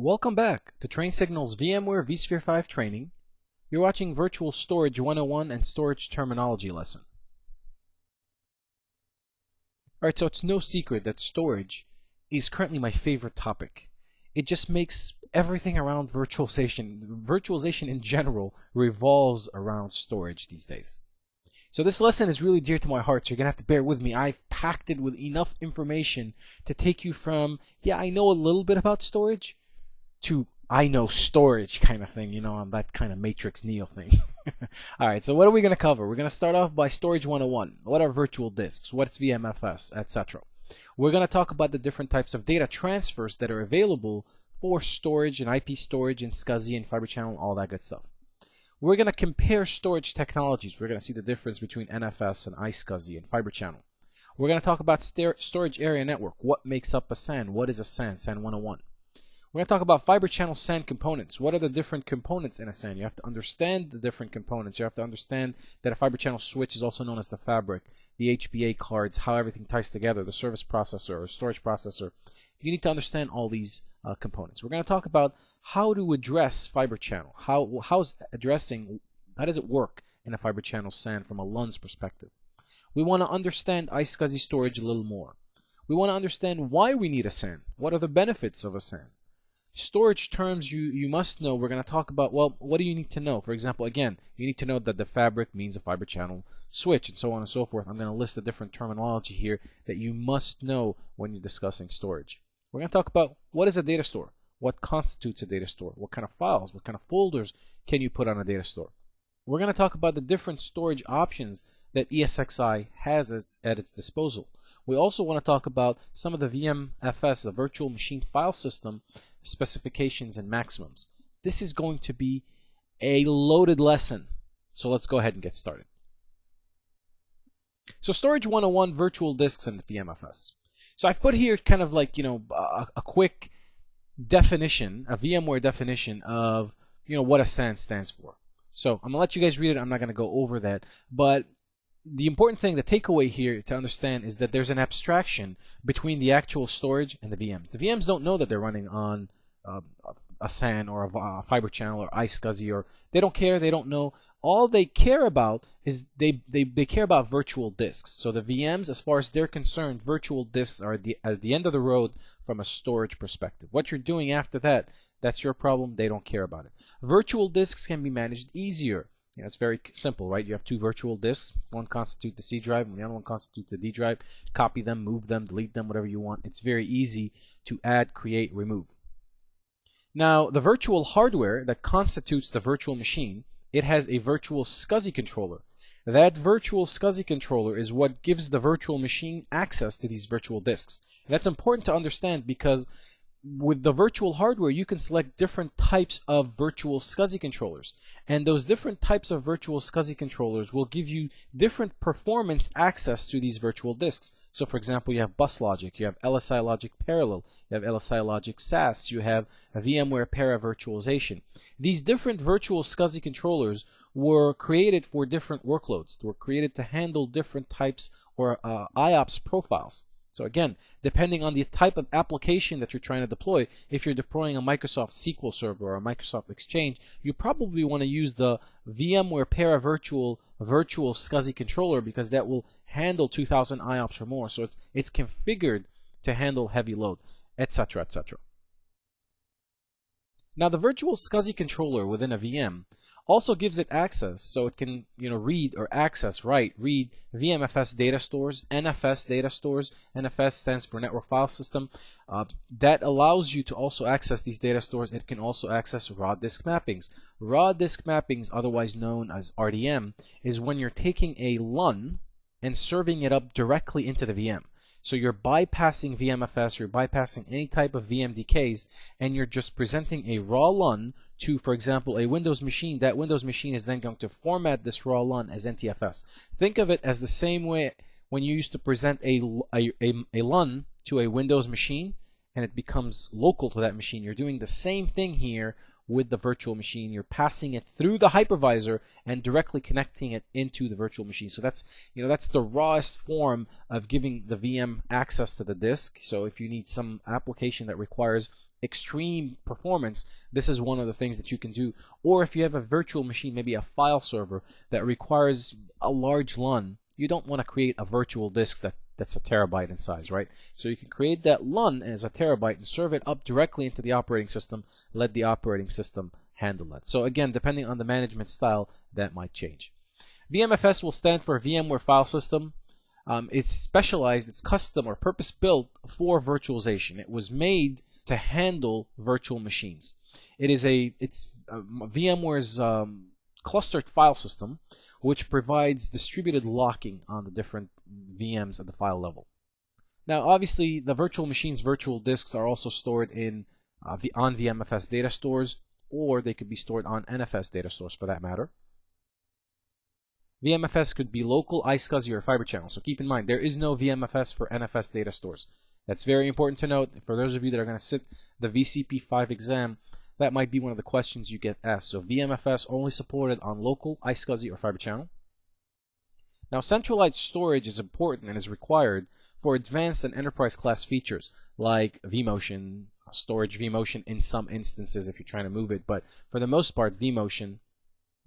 Welcome back to TrainSignal's VMware vSphere 5 training. You're watching Virtual Storage 101 and Storage Terminology lesson. Alright, so it's no secret that storage is currently my favorite topic. It just makes everything around virtualization. Virtualization in general revolves around storage these days. So this lesson is really dear to my heart, so you're going to have to bear with me. I've packed it with enough information to take you from, yeah, I know a little bit about storage, to I know storage kind of thing, you know, on that kind of Matrix Neo thing. Alright, so what are we going to cover? We're going to start off by Storage 101. What are virtual disks? What's VMFS, etc. We're going to talk about the different types of data transfers that are available for storage and IP storage and SCSI and Fiber Channel, all that good stuff. We're going to compare storage technologies. We're going to see the difference between NFS and iSCSI and Fiber Channel. We're going to talk about storage area network. What makes up a SAN? What is a SAN? SAN 101. We're going to talk about Fiber Channel SAN components. What are the different components in a SAN? You have to understand the different components. You have to understand that a Fiber Channel switch is also known as the fabric, the HBA cards, how everything ties together, the service processor or storage processor. You need to understand all these components. We're going to talk about how to address Fiber Channel. How does it work in a Fiber Channel SAN from a LUN's perspective? We want to understand iSCSI storage a little more. We want to understand why we need a SAN. What are the benefits of a SAN? Storage terms you must know. We're going to talk about, well, what do you need to know? For example, again, you need to know that the fabric means a Fiber Channel switch and so on and so forth. I'm going to list the different terminology here that you must know when you're discussing storage. We're going to talk about what is a data store? What constitutes a data store? What kind of files, what kind of folders can you put on a data store? We're going to talk about the different storage options that ESXi has at its disposal. We also want to talk about some of the VMFS, the virtual machine file system, specifications and maximums. This is going to be a loaded lesson, so let's go ahead and get started. So Storage 101, virtual disks and the VMFS. So I've put here kind of like, you know, a quick definition, a VMware definition of, you know, what a SAN stands for. So I'm going to let you guys read it. I'm not going to go over that, but the important thing, the takeaway here to understand is that there's an abstraction between the actual storage and the VMs. The VMs don't know that they're running on a SAN or a Fiber Channel or iSCSI, or they don't care, they don't know. All they care about is they care about virtual disks. So the VMs, as far as they're concerned, virtual disks are at the end of the road from a storage perspective. What you're doing after that, that's your problem. They don't care about it. Virtual disks can be managed easier. You know, it's very simple, right? You have two virtual disks. One constitutes the C drive and the other one constitutes the D drive. Copy them, move them, delete them, whatever you want. It's very easy to add, create, remove. Now, the virtual hardware that constitutes the virtual machine, it has a virtual SCSI controller. That virtual SCSI controller is what gives the virtual machine access to these virtual disks. And that's important to understand because with the virtual hardware, you can select different types of virtual SCSI controllers. And those different types of virtual SCSI controllers will give you different performance access to these virtual disks. So for example, you have bus logic, you have LSI logic parallel, you have LSI logic SAS, you have a VMware para virtualization. These different virtual SCSI controllers were created for different workloads. They were created to handle different types or IOPS profiles. So again, depending on the type of application that you're trying to deploy, if you're deploying a Microsoft SQL Server or a Microsoft Exchange, you probably want to use the VMware para virtual SCSI controller because that will handle 2000 IOPS or more. So it's configured to handle heavy load, etc., etc. Now the virtual SCSI controller within a VM also gives it access, so it can, you know, read or access, read VMFS data stores, NFS data stores. NFS stands for Network File System. That allows you to also access these data stores. It can also access raw disk mappings. Raw disk mappings, otherwise known as RDM, is when you're taking a LUN and serving it up directly into the VM. So you're bypassing VMFS, you're bypassing any type of VMDKs, and you're just presenting a raw LUN to, for example, a Windows machine. That Windows machine is then going to format this raw LUN as NTFS. Think of it as the same way when you used to present a LUN to a Windows machine and it becomes local to that machine. You're doing the same thing here with the virtual machine. You're passing it through the hypervisor and directly connecting it into the virtual machine. So that's, you know, that's the rawest form of giving the VM access to the disk. So if you need some application that requires extreme performance, this is one of the things that you can do. Or if you have a virtual machine, maybe a file server that requires a large LUN, you don't want to create a virtual disk that's a terabyte in size, right? So you can create that LUN as a terabyte and serve it up directly into the operating system, let the operating system handle that. So again, depending on the management style, that might change. VMFS will stand for VMware File System. It's specialized, it's custom or purpose-built for virtualization. It was made to handle virtual machines. It's VMware's clustered file system, which provides distributed locking on the different VMs at the file level. Now, obviously, the virtual machines' virtual disks are also stored on VMFS data stores, or they could be stored on NFS data stores for that matter. VMFS could be local, iSCSI, or Fibre Channel. So keep in mind, there is no VMFS for NFS data stores. That's very important to note. For those of you that are going to sit the VCP5 exam, that might be one of the questions you get asked. So VMFS only supported on local, iSCSI, or Fibre Channel. Now, centralized storage is important and is required for advanced and enterprise class features like vMotion, storage vMotion in some instances if you're trying to move it. But for the most part, vMotion,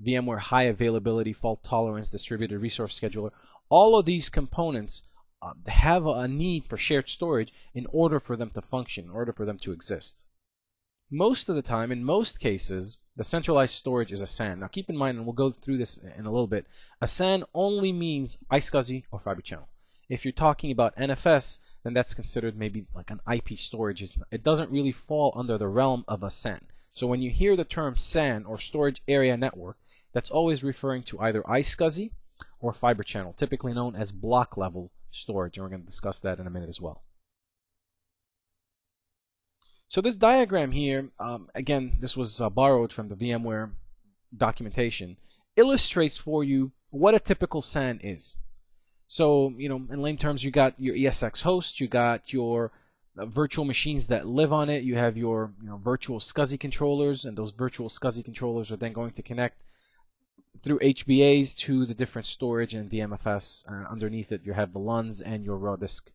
VMware High Availability, Fault Tolerance, Distributed Resource Scheduler, all of these components have a need for shared storage in order for them to function, in order for them to exist. Most of the time, in most cases, the centralized storage is a SAN. Now keep in mind, and we'll go through this in a little bit, a SAN only means iSCSI or Fibre Channel. If you're talking about NFS, then that's considered maybe like an IP storage. It doesn't really fall under the realm of a SAN. So when you hear the term SAN or Storage Area Network, that's always referring to either iSCSI or Fibre Channel, typically known as block level storage, and we're going to discuss that in a minute as well. So this diagram here, again, this was borrowed from the VMware documentation, illustrates for you what a typical SAN is. So, in lame terms, you got your ESX host, you got your virtual machines that live on it, you have your virtual SCSI controllers, and those virtual SCSI controllers are then going to connect through HBAs to the different storage and VMFS. Underneath it, you have the LUNs and your raw disks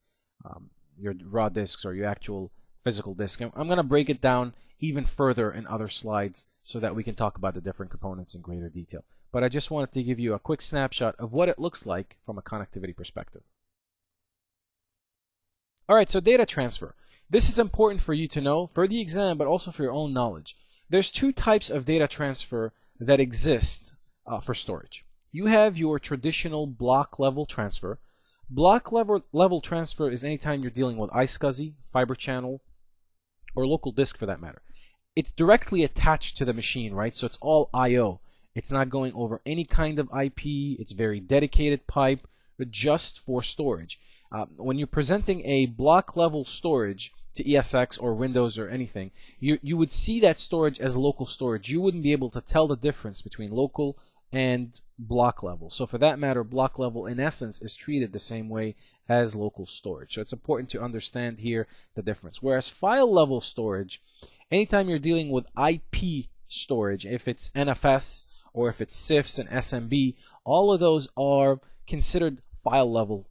or your actual physical disk. I'm going to break it down even further in other slides so that we can talk about the different components in greater detail. But I just wanted to give you a quick snapshot of what it looks like from a connectivity perspective. Alright, so data transfer. This is important for you to know for the exam, but also for your own knowledge. There's two types of data transfer that exist for storage. You have your traditional block level transfer. Block level transfer is anytime you're dealing with iSCSI, Fibre Channel, or local disk for that matter. It's directly attached to the machine, right? So it's all I/O. It's not going over any kind of IP. It's very dedicated pipe, but just for storage. When you're presenting a block level storage to ESX or Windows or anything, you would see that storage as local storage. You wouldn't be able to tell the difference between local and block level. So for that matter, block level in essence is treated the same way as local storage. So it's important to understand here the difference. Whereas file level storage, anytime you're dealing with IP storage, if it's NFS or if it's CIFS and SMB, all of those are considered file level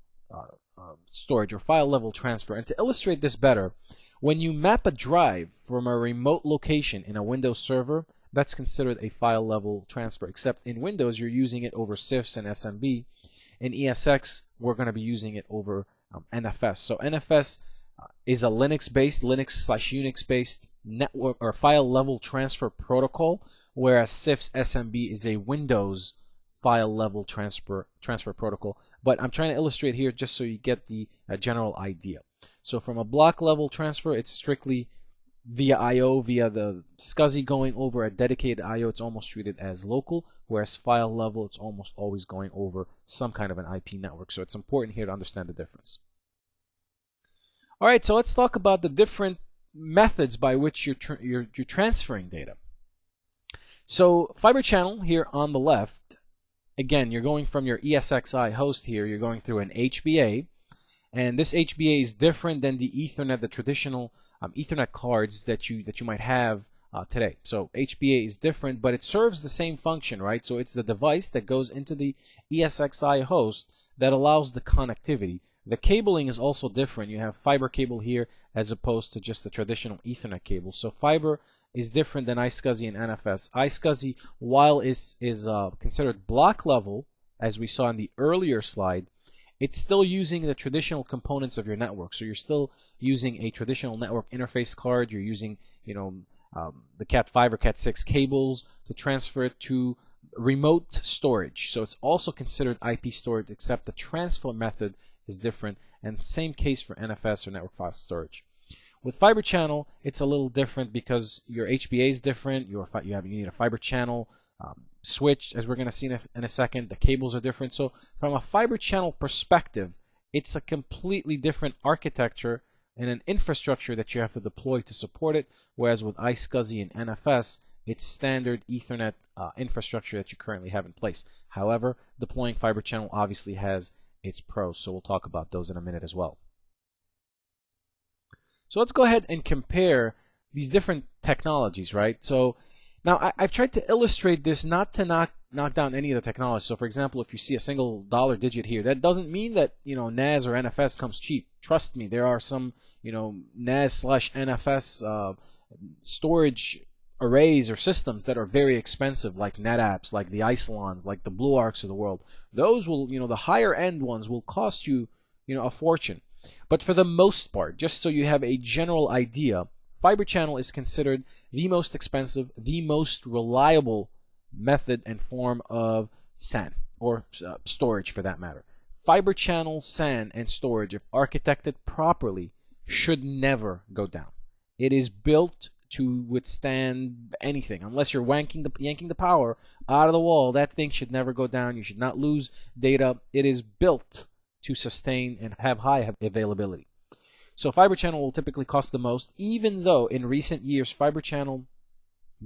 storage or file level transfer. And to illustrate this better, when you map a drive from a remote location in a Windows server, that's considered a file level transfer, except in Windows you're using it over CIFS and SMB. In ESX we're going to be using it over NFS. So NFS is a Linux/Unix-based network or file level transfer protocol, whereas CIFS SMB is a Windows file level transfer protocol. But I'm trying to illustrate here just so you get the general idea. So from a block level transfer, it's strictly via I/O, via the SCSI going over a dedicated I/O. It's almost treated as local, whereas file level, it's almost always going over some kind of an IP network. So it's important here to understand the difference. All right, so let's talk about the different methods by which you're transferring data. So Fibre Channel here on the left, again, you're going from your ESXi host here, you're going through an HBA, and this HBA is different than the Ethernet, the traditional Ethernet cards that you might have today. So HBA is different, but it serves the same function, right? So it's the device that goes into the ESXi host that allows the connectivity. The cabling is also different. You have fiber cable here as opposed to just the traditional Ethernet cable. So fiber is different than iSCSI and NFS. iSCSI, while is considered block level, as we saw in the earlier slide, it's still using the traditional components of your network. So you're still using a traditional network interface card. You're using, the Cat5 or Cat6 cables to transfer it to remote storage. So it's also considered IP storage, except the transfer method is different. And same case for NFS or network file storage. With Fiber Channel, it's a little different because your HBA is different. You need a Fiber Channel switch, as we're going to see in a second. The cables are different. So from a Fiber Channel perspective, it's a completely different architecture and an infrastructure that you have to deploy to support it. Whereas with iSCSI and NFS, it's standard Ethernet infrastructure that you currently have in place. However, deploying Fiber Channel obviously has its pros, so we'll talk about those in a minute as well. So let's go ahead and compare these different technologies, right? So now I've tried to illustrate this not to knock down any of the technology. So for example, if you see a single dollar digit here, that doesn't mean that NAS or NFS comes cheap. Trust me, there are some NAS/NFS storage arrays or systems that are very expensive, like NetApps, like the Isilons, like the BlueArcs of the world. Those will, the higher end ones will cost you, a fortune. But for the most part, just so you have a general idea, Fiber Channel is considered the most expensive, the most reliable method and form of SAN, or storage for that matter. Fiber Channel SAN and storage, if architected properly, should never go down. It is built to withstand anything. Unless you're yanking the power out of the wall, that thing should never go down. You should not lose data. It is built to sustain and have high availability. So Fiber Channel will typically cost the most, even though in recent years Fiber Channel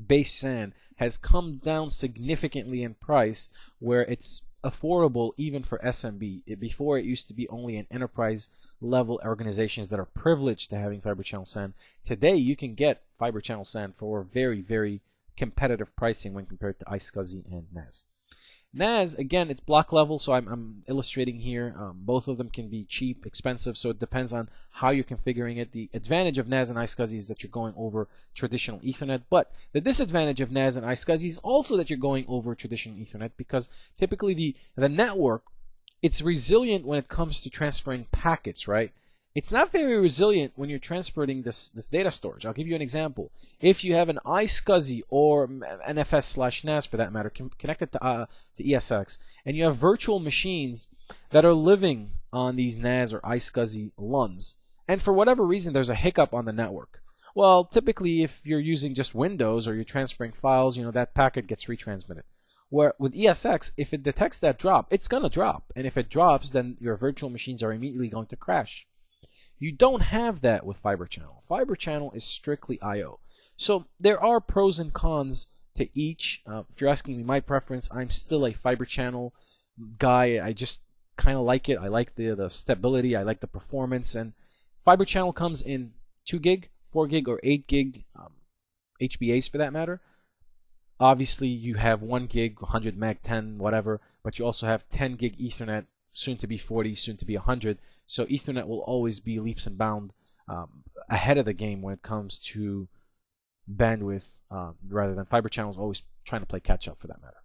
based SAN has come down significantly in price, where it's affordable even for SMB. Before, it used to be only in enterprise level organizations that are privileged to having Fiber Channel SAN. Today you can get Fiber Channel SAN for very, very competitive pricing when compared to iSCSI and NAS. NAS, again, it's block level, so I'm illustrating here. Both of them can be cheap, expensive, so it depends on how you're configuring it. The advantage of NAS and iSCSI is that you're going over traditional Ethernet, but the disadvantage of NAS and iSCSI is also that you're going over traditional Ethernet, because typically the network, it's resilient when it comes to transferring packets, right? It's not very resilient when you're transferring this data storage. I'll give you an example. If you have an iSCSI or NFS/NAS for that matter connected to ESX, and you have virtual machines that are living on these NAS or iSCSI LUNs, and for whatever reason there's a hiccup on the network, well, typically if you're using just Windows or you're transferring files, that packet gets retransmitted. Where with ESX, if it detects that drop, it's going to drop. And if it drops, then your virtual machines are immediately going to crash. You don't have that with Fiber Channel. Fiber Channel is strictly I/O. So there are pros and cons to each. If you're asking me my preference, I'm still a Fiber Channel guy. I just kind of like it. I like the stability. I like the performance. And Fiber Channel comes in 2 gig, 4 gig, or 8 gig HBAs for that matter. Obviously, you have 1 gig, 100 meg, 10, whatever, but you also have 10 gig Ethernet, soon to be 40, soon to be 100. So Ethernet will always be leaps and bounds ahead of the game when it comes to bandwidth, rather than Fiber Channel is always trying to play catch up for that matter.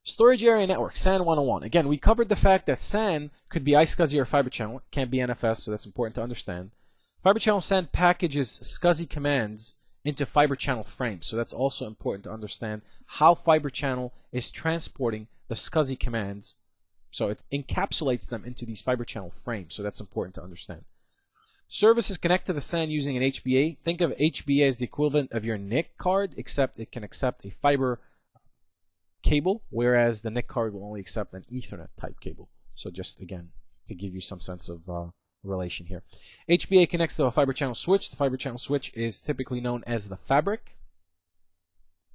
Storage area network, SAN 101. Again, we covered the fact that SAN could be iSCSI or Fiber Channel. It can't be NFS, so that's important to understand. Fiber Channel SAN packages SCSI commands into Fiber Channel frames, so that's also important to understand how Fiber Channel is transporting the SCSI commands. So it encapsulates them into these Fiber Channel frames, so that's important to understand. Services connect to the SAN using an HBA. Think of HBA as the equivalent of your NIC card, except it can accept a fiber cable, whereas the NIC card will only accept an Ethernet type cable. So just again, to give you some sense of relation here. HBA connects to a Fiber Channel switch. The Fiber Channel switch is typically known as the fabric.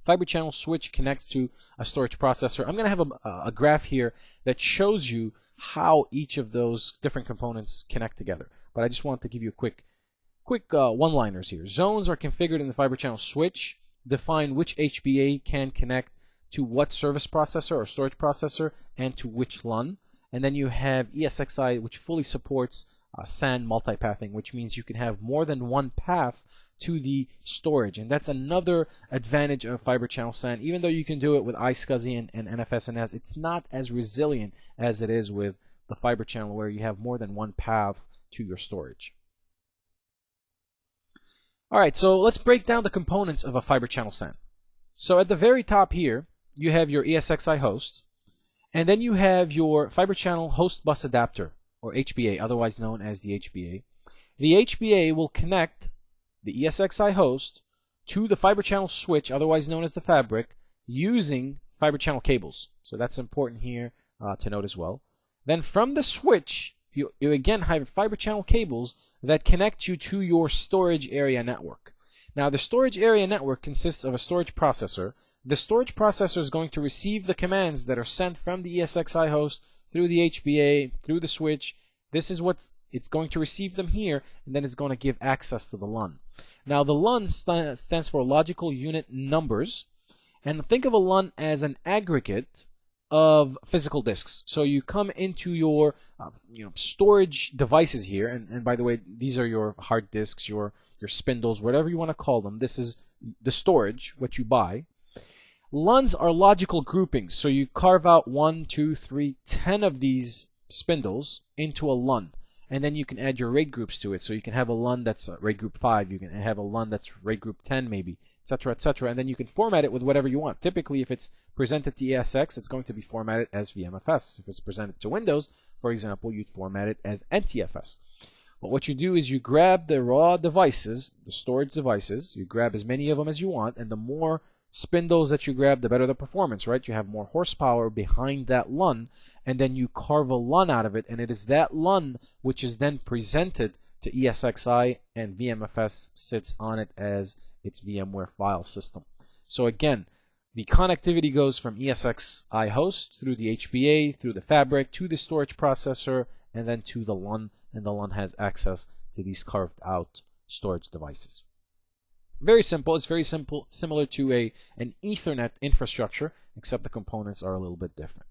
Fiber Channel switch connects to a storage processor. I'm going to have a graph here that shows you how each of those different components connect together. But I just want to give you a quick one-liners here. Zones are configured in the Fiber Channel switch, define which HBA can connect to what service processor or storage processor and to which LUN. And then you have ESXi, which fully supports SAN multipathing, which means you can have more than one path to the storage, and that's another advantage of Fibre Channel SAN. Even though you can do it with iSCSI and NFS, it's not as resilient as it is with the Fibre Channel, where you have more than one path to your storage. Alright, so let's break down the components of a Fibre Channel SAN. So at the very top here, you have your ESXi host, and then you have your Fibre Channel Host Bus Adapter, or HBA, otherwise known as the HBA. The HBA will connect the ESXi host to the Fibre Channel switch, otherwise known as the fabric, using Fibre Channel cables. So that's important here to note as well. Then from the switch, you again have Fibre Channel cables that connect you to your storage area network. Now the storage area network consists of a storage processor. The storage processor is going to receive the commands that are sent from the ESXi host through the HBA, through the switch. This is what it's going to receive them here, and then it's going to give access to the LUN. Now the LUN stands for Logical Unit Numbers, and think of a LUN as an aggregate of physical disks. So you come into your storage devices here, and by the way, these are your hard disks, your spindles, whatever you want to call them. This is the storage, what you buy. LUNs are logical groupings, so you carve out 1, 2, 3, 10 of these spindles into a LUN, and then you can add your RAID groups to it. So you can have a LUN that's RAID group 5, you can have a LUN that's RAID group 10 maybe, etc., etc., and then you can format it with whatever you want. Typically, if it's presented to ESX, it's going to be formatted as VMFS. If it's presented to Windows, for example, you'd format it as NTFS. But what you do is you grab the raw devices, the storage devices, you grab as many of them as you want, and the more spindles that you grab, the better the performance, right? You have more horsepower behind that LUN, and then you carve a LUN out of it, and it is that LUN which is then presented to ESXi, and VMFS sits on it as its VMware file system. So again, the connectivity goes from ESXi host through the HBA, through the fabric, to the storage processor, and then to the LUN, and the LUN has access to these carved out storage devices. Very simple. It's very simple, similar to an Ethernet infrastructure, except the components are a little bit different.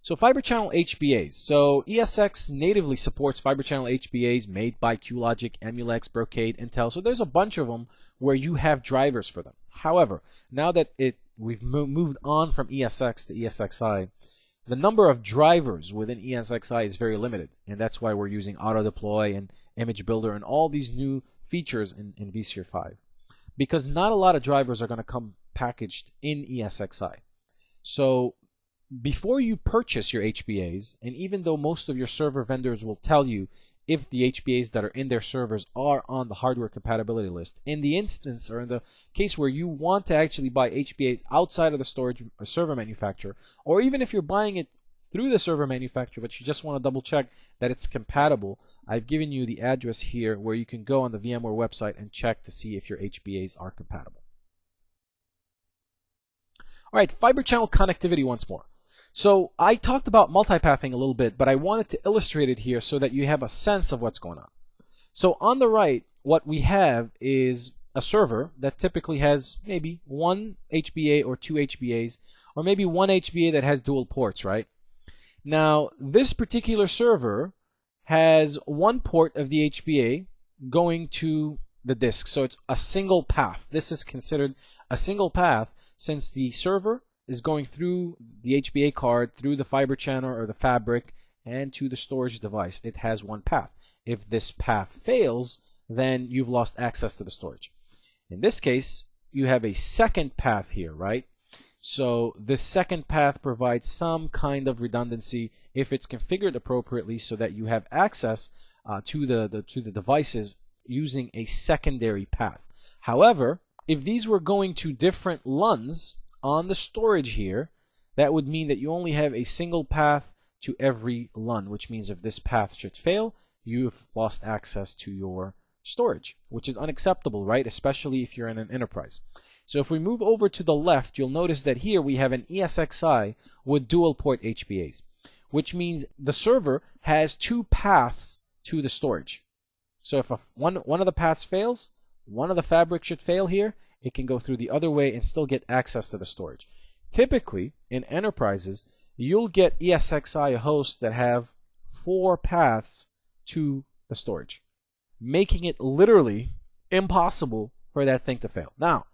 So Fibre Channel HBAs. So ESX natively supports Fibre Channel HBAs made by QLogic, Emulex, Brocade, Intel. So there's a bunch of them where you have drivers for them. However, now that we've moved on from ESX to ESXi, the number of drivers within ESXi is very limited, and that's why we're using Auto Deploy and Image Builder and all these new features in vSphere 5, because not a lot of drivers are going to come packaged in ESXi. So before you purchase your HBAs, and even though most of your server vendors will tell you if the HBAs that are in their servers are on the hardware compatibility list, in the instance or in the case where you want to actually buy HBAs outside of the storage or server manufacturer, or even if you're buying it through the server manufacturer but you just want to double check that it's compatible, I've given you the address here where you can go on the VMware website and check to see if your HBAs are compatible. Alright, Fibre Channel connectivity once more. So I talked about multipathing a little bit, but I wanted to illustrate it here so that you have a sense of what's going on. So on the right, what we have is a server that typically has maybe one HBA or two HBAs, or maybe one HBA that has dual ports, right? Now, this particular server has one port of the HBA going to the disk, so it's a single path. This is considered a single path since the server is going through the HBA card, through the Fibre Channel or the fabric, and to the storage device. It has one path. If this path fails, then you've lost access to the storage. In this case, you have a second path here, right? So this second path provides some kind of redundancy if it's configured appropriately so that you have access to the devices using a secondary path. However, if these were going to different LUNs on the storage here, that would mean that you only have a single path to every LUN, which means if this path should fail, you've lost access to your storage, which is unacceptable, right? Especially if you're in an enterprise. So if we move over to the left, you'll notice that here we have an ESXi with dual port HBAs, which means the server has two paths to the storage. So if one of the paths fails, one of the fabric should fail here, it can go through the other way and still get access to the storage. Typically, in enterprises, you'll get ESXi hosts that have 4 paths to the storage, making it literally impossible for that thing to fail. Now,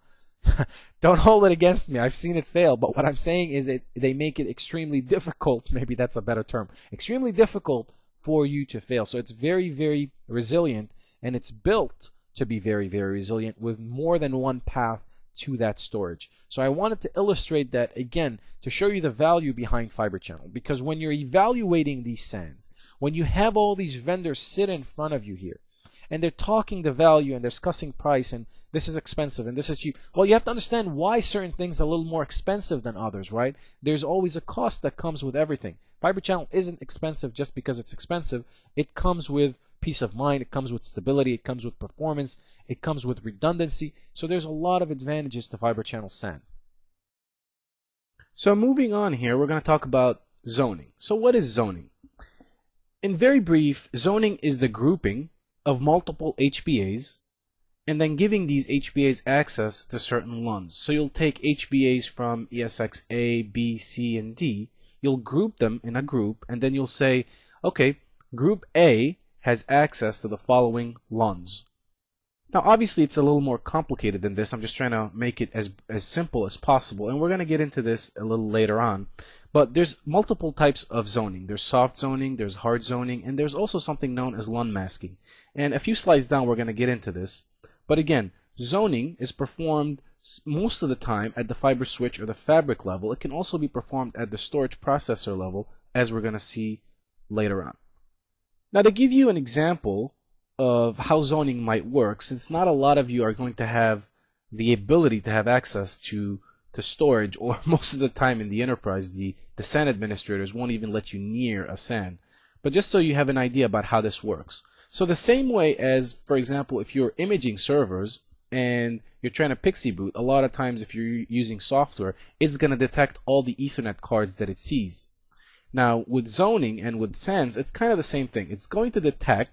don't hold it against me. I've seen it fail, but what I'm saying is they make it extremely difficult. Maybe that's a better term. Extremely difficult for you to fail. So it's very, very resilient, and it's built to be very, very resilient with more than one path to that storage. So I wanted to illustrate that again to show you the value behind Fibre Channel, because when you're evaluating these SANs, when you have all these vendors sit in front of you here, and they're talking the value and discussing price and this is expensive and this is cheap. Well, you have to understand why certain things are a little more expensive than others, right? There's always a cost that comes with everything. Fibre Channel isn't expensive just because it's expensive. It comes with peace of mind, it comes with stability, it comes with performance, it comes with redundancy. So there's a lot of advantages to Fibre Channel SAN. So moving on here, we're going to talk about zoning. So what is zoning? In very brief, zoning is the grouping of multiple HBAs and then giving these HBAs access to certain LUNs. So you'll take HBAs from ESX A, B, C, and D, you'll group them in a group, and then you'll say, okay, group A has access to the following LUNs. Now obviously it's a little more complicated than this. I'm just trying to make it as simple as possible, and we're going to get into this a little later on. But there's multiple types of zoning. There's soft zoning, there's hard zoning, and there's also something known as LUN masking. And a few slides down we're going to get into this. But again, zoning is performed most of the time at the fiber switch or the fabric level. It can also be performed at the storage processor level, as we're going to see later on. Now to give you an example of how zoning might work, since not a lot of you are going to have the ability to have access to storage, or most of the time in the enterprise the SAN administrators won't even let you near a SAN. But just so you have an idea about how this works. So the same way as, for example, if you're imaging servers and you're trying to PXE boot, a lot of times if you're using software, it's going to detect all the Ethernet cards that it sees. Now with zoning and with SANs, it's kind of the same thing. It's going to detect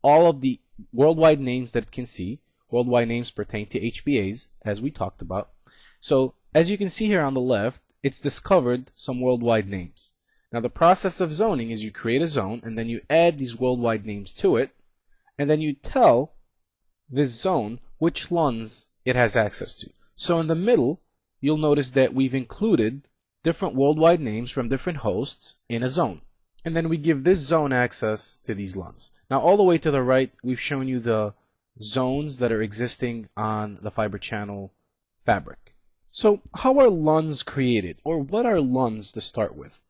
all of the worldwide names that it can see. Worldwide names pertain to HBAs, as we talked about. So as you can see here on the left, it's discovered some worldwide names. Now the process of zoning is you create a zone and then you add these worldwide names to it, and then you tell this zone which LUNs it has access to. So in the middle, you'll notice that we've included different worldwide names from different hosts in a zone. And then we give this zone access to these LUNs. Now all the way to the right, we've shown you the zones that are existing on the Fibre Channel fabric. So how are LUNs created, or what are LUNs to start with?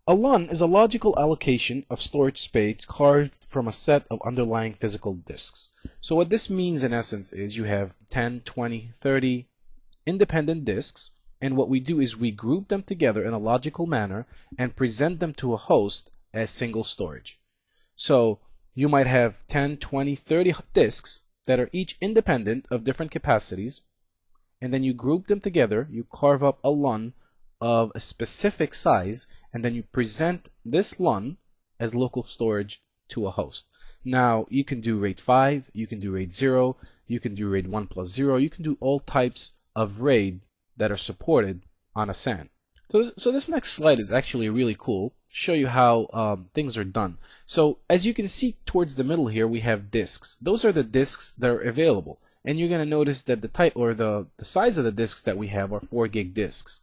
A LUN is a logical allocation of storage space carved from a set of underlying physical disks. So what this means in essence is you have 10, 20, 30 independent disks, and what we do is we group them together in a logical manner and present them to a host as single storage. So you might have 10, 20, 30 disks that are each independent of different capacities, and then you group them together, you carve up a LUN of a specific size, and then you present this LUN as local storage to a host. Now you can do RAID 5, you can do RAID 0, you can do RAID 1+0, you can do all types of RAID that are supported on a SAN. So this next slide is actually really cool to show you how things are done. So as you can see towards the middle here, we have disks. Those are the disks that are available, and you're going to notice that the type or the size of the disks that we have are 4 gig disks.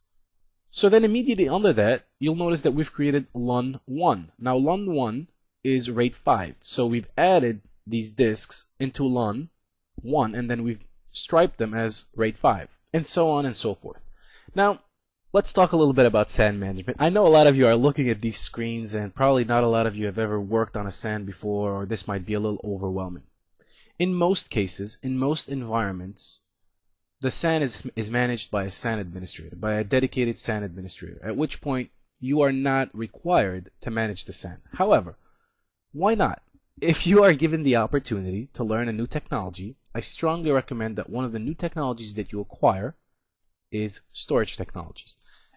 So then immediately under that, you'll notice that we've created LUN 1. Now LUN 1 is RAID 5. So we've added these disks into LUN 1, and then we've striped them as RAID 5, and so on and so forth. Now, let's talk a little bit about SAN management. I know a lot of you are looking at these screens, and probably not a lot of you have ever worked on a SAN before, or this might be a little overwhelming. In most cases, in most environments, the SAN is managed by a SAN administrator, by a dedicated SAN administrator, at which point you are not required to manage the SAN. However, why not? If you are given the opportunity to learn a new technology, I strongly recommend that one of the new technologies that you acquire is storage technologies.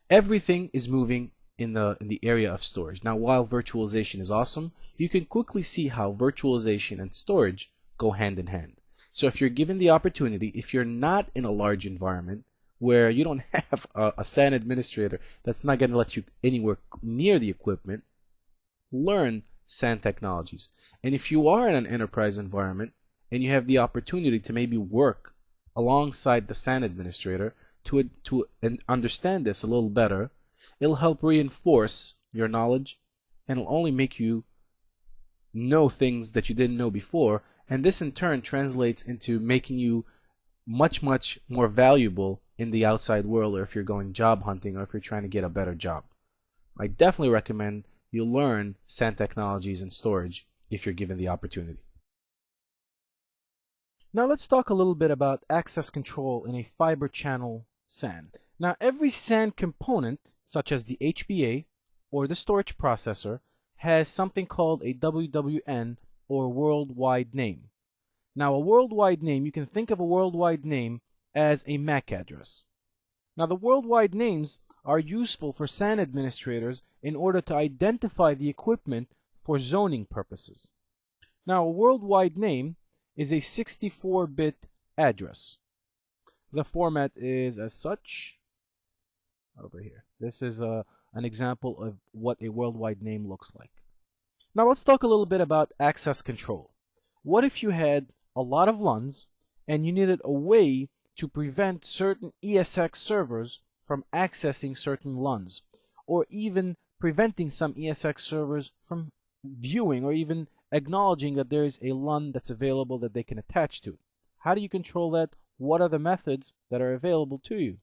Everything is moving in the area of storage. Now, while virtualization is awesome, you can quickly see how virtualization and storage go hand in hand. So if you're given the opportunity, if you're not in a large environment where you don't have a SAN administrator that's not going to let you anywhere near the equipment, learn SAN technologies. And if you are in an enterprise environment and you have the opportunity to maybe work alongside the SAN administrator to understand this a little better, it'll help reinforce your knowledge, and it'll only make you know things that you didn't know before, and this in turn translates into making you much more valuable in the outside world, or if you're going job hunting, or if you're trying to get a better job. I definitely recommend you learn SAN technologies and storage if you're given the opportunity. Now let's talk a little bit about access control in a fiber channel SAN. Now every SAN component, such as the HBA or the storage processor, has something called a WWN, or worldwide name. Now a worldwide name, you can think of a worldwide name as a MAC address. Now the worldwide names are useful for SAN administrators in order to identify the equipment for zoning purposes. Now a worldwide name is a 64-bit address. The format is as such over here. This is an example of what a worldwide name looks like. Now let's talk a little bit about access control. What if you had a lot of LUNs and you needed a way to prevent certain ESX servers from accessing certain LUNs, or even preventing some ESX servers from viewing or even acknowledging that there is a LUN that's available that they can attach to? How do you control that? What are the methods that are available to you?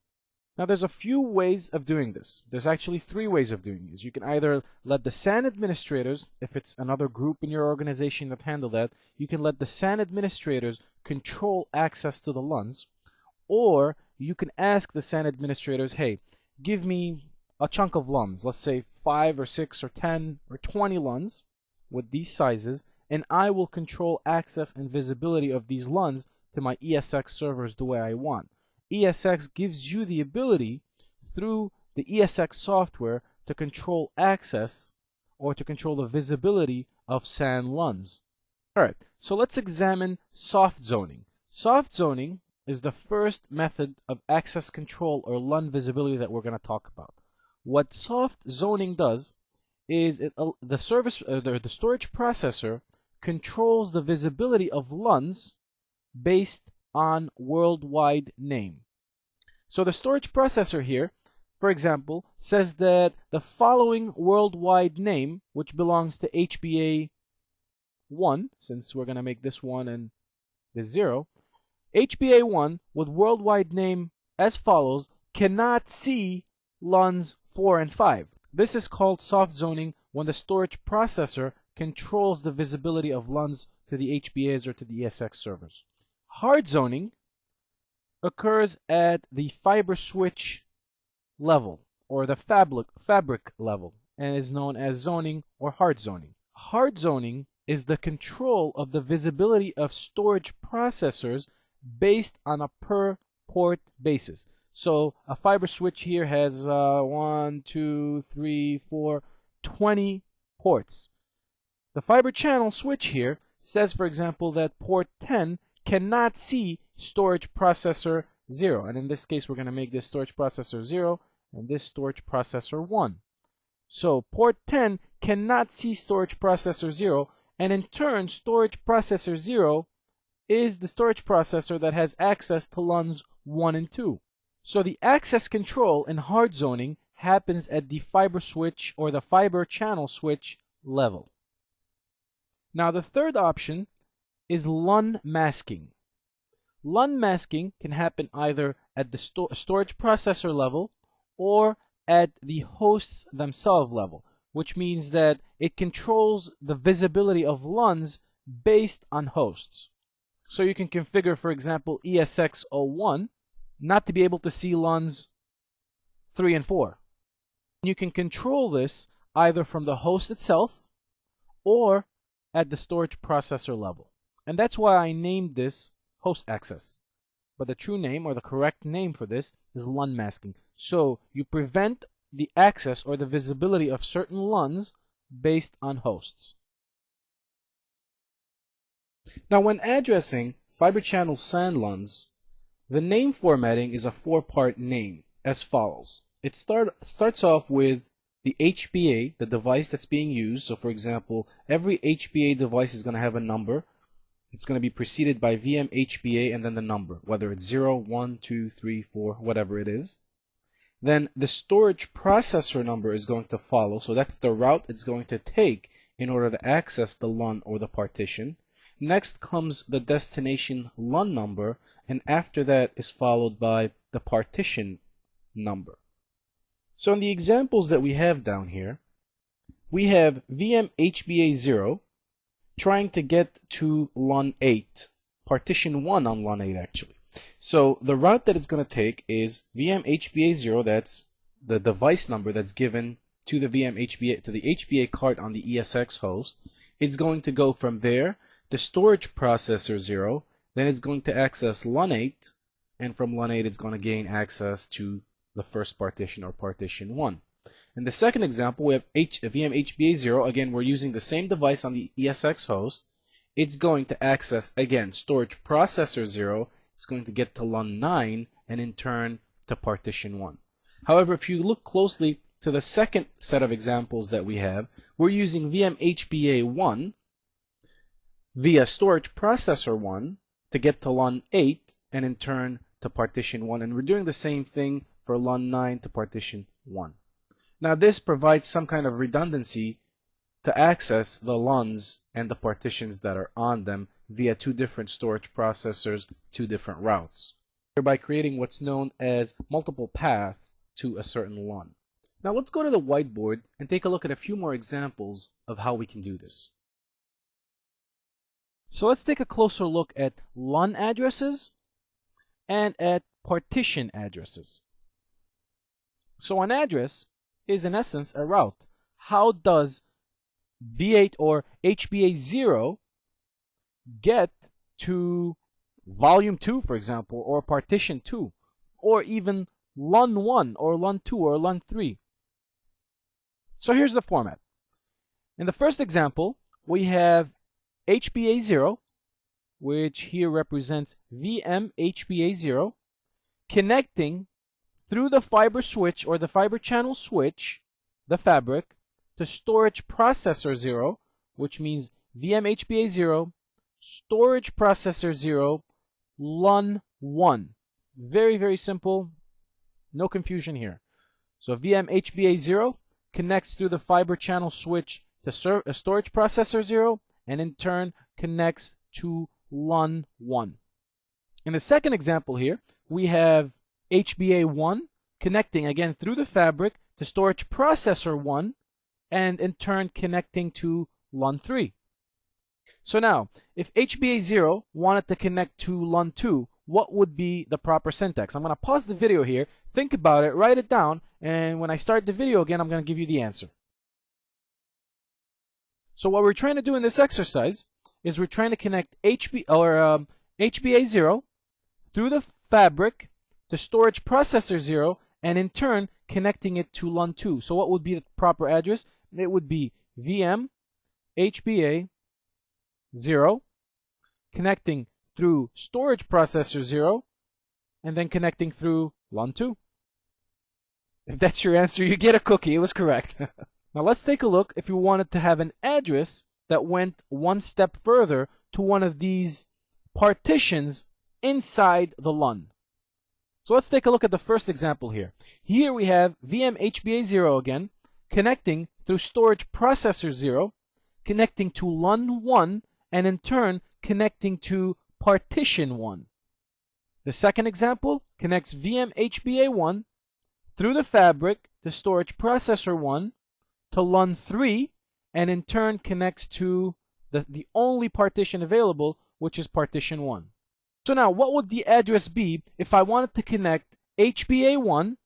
Now there's a few ways of doing this. There's actually 3 ways of doing this. You can either let the SAN administrators, if it's another group in your organization that handle that, you can let the SAN administrators control access to the LUNs, or you can ask the SAN administrators, hey, give me a chunk of LUNs, let's say 5 or 6 or 10 or 20 LUNs with these sizes, and I will control access and visibility of these LUNs to my ESX servers the way I want. ESX gives you the ability through the ESX software to control access or to control the visibility of SAN LUNs. Alright, so let's examine soft zoning. Soft zoning is the first method of access control or LUN visibility that we're going to talk about. What soft zoning does is the storage processor controls the visibility of LUNs based on worldwide name. So the storage processor here, for example, says that the following worldwide name, which belongs to HBA 1, since we're going to make this 1 and this 0, HBA 1 with worldwide name as follows cannot see LUNs 4 and 5. This is called soft zoning, when the storage processor controls the visibility of LUNs to the HBAs or to the ESX servers. Hard zoning occurs at the fiber switch level, or the fabric level, and is known as zoning or hard zoning. Hard zoning is the control of the visibility of storage processors based on a per port basis. So a fiber switch here has 1, 2, 3, 4, 20 ports. The fiber channel switch here says, for example, that port 10 cannot see storage processor 0. And in this case, we're going to make this storage processor 0 and this storage processor 1. So port 10 cannot see storage processor 0, and in turn, storage processor 0 is the storage processor that has access to LUNs 1 and 2. So the access control in hard zoning happens at the fiber switch or the fiber channel switch level. Now the third option is LUN masking. LUN masking can happen either at the storage processor level or at the hosts themselves level, which means that it controls the visibility of LUNs based on hosts. So you can configure, for example, ESX01 not to be able to see LUNs 3 and 4. You can control this either from the host itself or at the storage processor level. And that's why I named this host access. But the true name, or the correct name for this, is LUN masking. So you prevent the access or the visibility of certain LUNs based on hosts. Now when addressing fiber channel SAN LUNs, the name formatting is a 4-part name as follows. It starts off with the HBA, the device that's being used. So for example, every HBA device is going to have a number. It's going to be preceded by VM HBA and then the number, whether it's 0, 1, 2, 3, 4, whatever it is. Then the storage processor number is going to follow. So that's the route it's going to take in order to access the LUN or the partition. Next comes the destination LUN number, and after that is followed by the partition number. So in the examples that we have down here, we have VM HBA 0 trying to get to LUN 8, partition 1 on LUN 8 actually. So the route that it's going to take is VM HBA 0, that's the device number that's given to the VM HBA, to the HBA card on the ESX host. It's going to go from there, the storage processor 0, then it's going to access LUN 8, and from LUN 8 it's going to gain access to the first partition or partition 1. In the second example, we have VM HBA 0. Again, we're using the same device on the ESX host. It's going to access, again, storage processor 0. It's going to get to LUN 9 and in turn to partition 1. However, if you look closely to the second set of examples that we have, we're using VM HBA 1 via storage processor 1 to get to LUN 8 and in turn to partition 1. And we're doing the same thing for LUN 9 to partition 1. Now this provides some kind of redundancy to access the LUNs and the partitions that are on them via two different storage processors, two different routes, thereby creating what's known as multiple paths to a certain LUN. Now let's go to the whiteboard and take a look at a few more examples of how we can do this. So let's take a closer look at LUN addresses and at partition addresses. So an address is in essence a route. How does V8 or HBA 0 get to volume 2, for example, or partition 2, or even LUN 1 or LUN 2 or LUN 3? So here's the format. In the first example, we have HBA 0, which here represents VM HBA 0, connecting through the fiber switch or the fiber channel switch, the fabric, to storage processor 0, which means VM HBA 0, storage processor 0, LUN 1. Very, very simple. No confusion here. So VM HBA 0 connects through the fiber channel switch to storage processor 0, and in turn connects to LUN 1. In the second example here, we have HBA 1 connecting again through the fabric to storage processor 1 and in turn connecting to LUN 3. So now, if HBA 0 wanted to connect to LUN 2, what would be the proper syntax? I'm going to pause the video here, think about it, write it down, and when I start the video again, I'm going to give you the answer. So what we're trying to do in this exercise is we're trying to connect HBA 0 through the fabric to storage processor 0 and in turn connecting it to LUN 2. So what would be the proper address? It would be VM HBA 0 connecting through storage processor 0 and then connecting through LUN 2. If that's your answer, you get a cookie. It was correct. Now let's take a look if you wanted to have an address that went one step further to one of these partitions inside the LUN. So let's take a look at the first example here. Here we have VM HBA 0 again, connecting through storage processor 0, connecting to LUN 1, and in turn connecting to partition 1. The second example connects VM HBA 1 through the fabric to storage processor 1 to LUN 3, and in turn connects to the only partition available, which is partition 1. So now, what would the address be if I wanted to connect HBA 1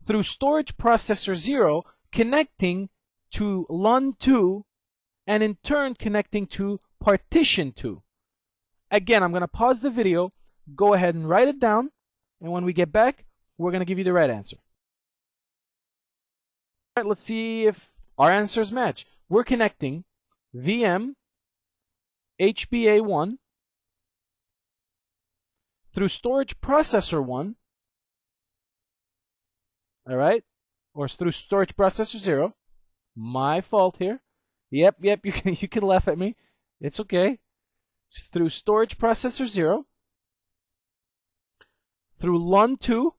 through storage processor 0, connecting to LUN 2, and in turn connecting to partition 2? Again, I'm going to pause the video, go ahead and write it down, and when we get back, we're going to give you the right answer. All right, let's see if our answers match. We're connecting VM HBA 1 through storage processor 1, all right, or through storage processor 0. My fault here. Yep, you can laugh at me. It's okay. It's through storage processor 0, through LUN 2,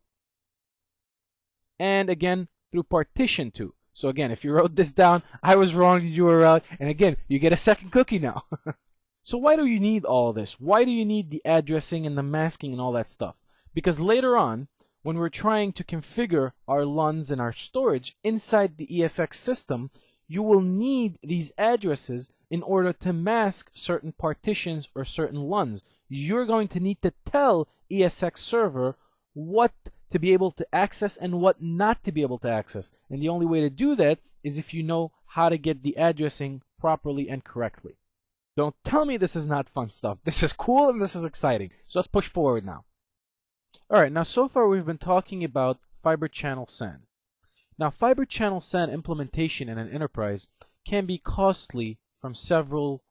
and again through partition 2. So again, if you wrote this down, I was wrong, you were right, and again, you get a second cookie now. So why do you need all of this? Why do you need the addressing and the masking and all that stuff? Because later on, when we're trying to configure our LUNs and our storage inside the ESX system, you will need these addresses in order to mask certain partitions or certain LUNs. You're going to need to tell ESX server what to be able to access and what not to be able to access. And the only way to do that is if you know how to get the addressing properly and correctly. Don't tell me this is not fun stuff. This is cool and this is exciting. So let's push forward now. Alright, now so far we've been talking about Fiber Channel SAN. Now Fiber Channel SAN implementation in an enterprise can be costly from several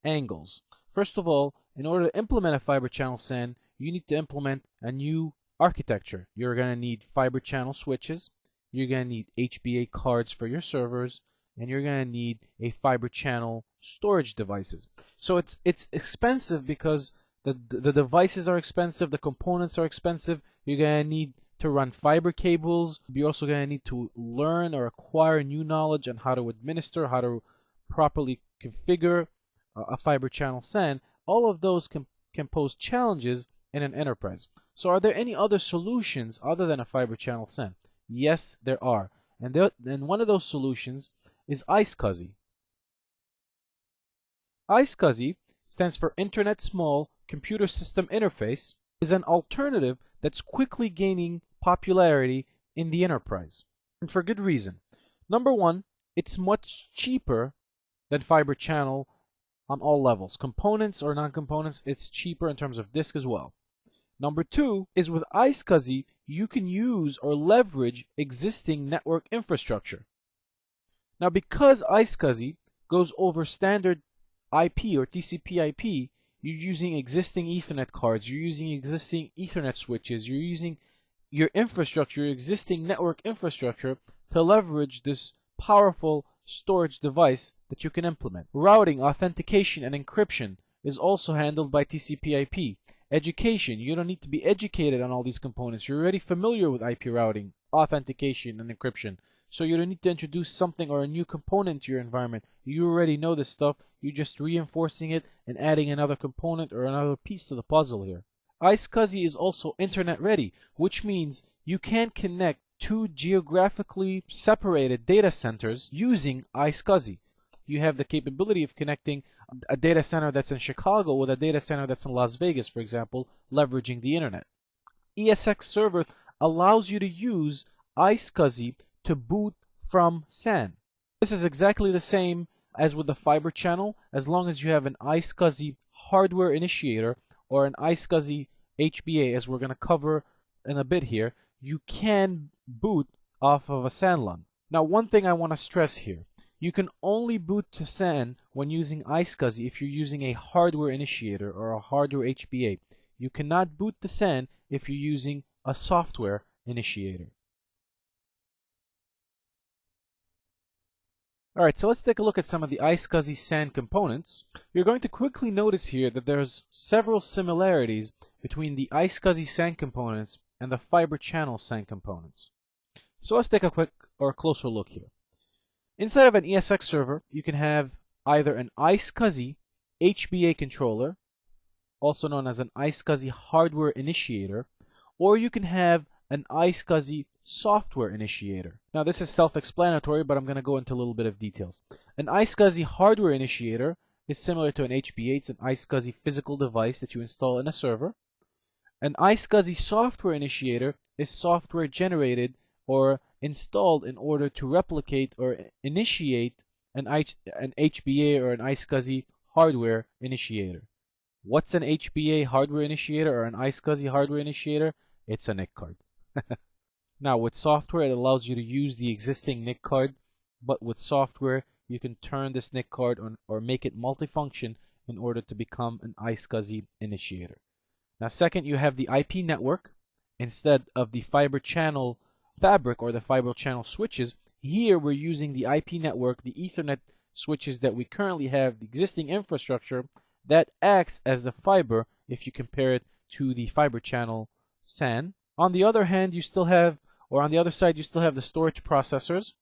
angles. First of all, in order to implement a Fiber Channel SAN, you need to implement a new architecture. You're going to need fiber channel switches, you're going to need HBA cards for your servers, and you're going to need a fiber channel storage devices. So it's expensive because the devices are expensive, the components are expensive. You're going to need to run fiber cables. You're also going to need to learn or acquire new knowledge on how to administer, how to properly configure a fiber channel SAN. All of those can pose challenges in an enterprise. So are there any other solutions other than a fiber channel SAN? Yes, there are. And one of those solutions is iSCSI. iSCSI stands for Internet Small Computer System Interface, is an alternative that's quickly gaining popularity in the enterprise. And for good reason. Number one, it's much cheaper than fiber channel on all levels. Components or non-components, it's cheaper in terms of disk as well. Number two is with iSCSI, you can use or leverage existing network infrastructure. Now because iSCSI goes over standard IP or TCP/IP, you're using existing Ethernet cards, you're using existing Ethernet switches, you're using your infrastructure, your existing network infrastructure to leverage this powerful storage device that you can implement. Routing, authentication, and encryption is also handled by TCP/IP. Education, you don't need to be educated on all these components. You're already familiar with IP routing, authentication, and encryption. So you don't need to introduce something or a new component to your environment. You already know this stuff. You're just reinforcing it and adding another component or another piece to the puzzle here. iSCSI is also internet ready, which means you can connect two geographically separated data centers using iSCSI. You have the capability of connecting a data center that's in Chicago with a data center that's in Las Vegas, for example, leveraging the internet. ESX server allows you to use iSCSI to boot from SAN. This is exactly the same as with the fiber channel, as long as you have an iSCSI hardware initiator or an iSCSI HBA, as we're going to cover in a bit here, you can boot off of a SAN LUN. Now, one thing I want to stress here, you can only boot to SAN when using iSCSI if you're using a hardware initiator or a hardware HBA. You cannot boot to SAN if you're using a software initiator. Alright, so let's take a look at some of the iSCSI SAN components. You're going to quickly notice here that there's several similarities between the iSCSI SAN components and the fiber channel SAN components. So let's take a quick or closer look here. Inside of an ESX server, you can have either an iSCSI HBA controller, also known as an iSCSI hardware initiator, or you can have an iSCSI software initiator. Now this is self-explanatory, but I'm going to go into a little bit of details. An iSCSI hardware initiator is similar to an HBA. It's an iSCSI physical device that you install in a server. An iSCSI software initiator is software generated or installed in order to replicate or initiate an HBA or an iSCSI hardware initiator. What's an HBA hardware initiator or an iSCSI hardware initiator? It's a NIC card. Now with software, it allows you to use the existing NIC card, but with software, you can turn this NIC card on or make it multifunction in order to become an iSCSI initiator. Now second, you have the IP network instead of the fiber channel fabric or the fiber channel switches. Here we're using the IP network, the Ethernet switches that we currently have, the existing infrastructure that acts as the fiber if you compare it to the fiber channel SAN. On the other hand, you still have, or on the other side, you still have the storage processors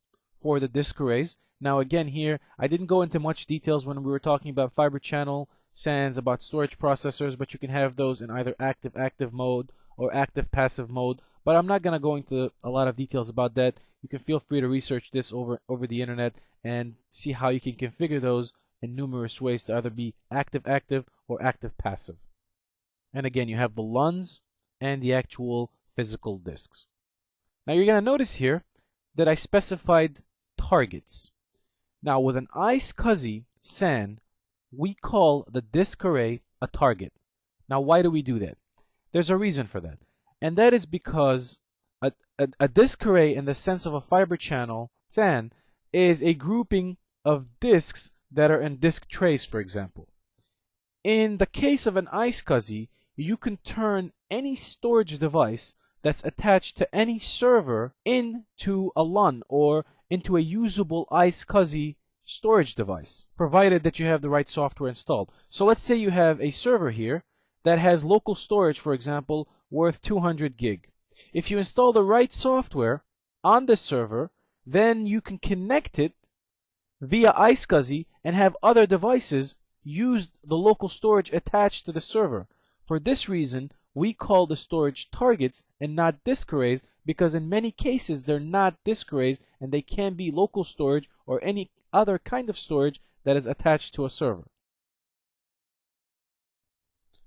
for the disk arrays. Now again here, I didn't go into much details when we were talking about fiber channel SANs, about storage processors, but you can have those in either active mode or active passive mode. But I'm not going to go into a lot of details about that. You can feel free to research this over the internet and see how you can configure those in numerous ways to either be active or active passive. And again, you have the LUNs and the actual physical disks. Now you're going to notice here that I specified targets. Now with an iSCSI SAN, we call the disk array a target. Now why do we do that? There's a reason for that. And that is because a disk array in the sense of a fiber channel SAN is a grouping of disks that are in disk trays, for example. In the case of an iSCSI, you can turn any storage device that's attached to any server into a LUN or into a usable iSCSI storage device, provided that you have the right software installed. So let's say you have a server here that has local storage, for example, worth 200 gig. If you install the right software on the server, then you can connect it via iSCSI and have other devices use the local storage attached to the server. For this reason, we call the storage targets and not disk arrays, because in many cases they're not disk arrays and they can be local storage or any other kind of storage that is attached to a server.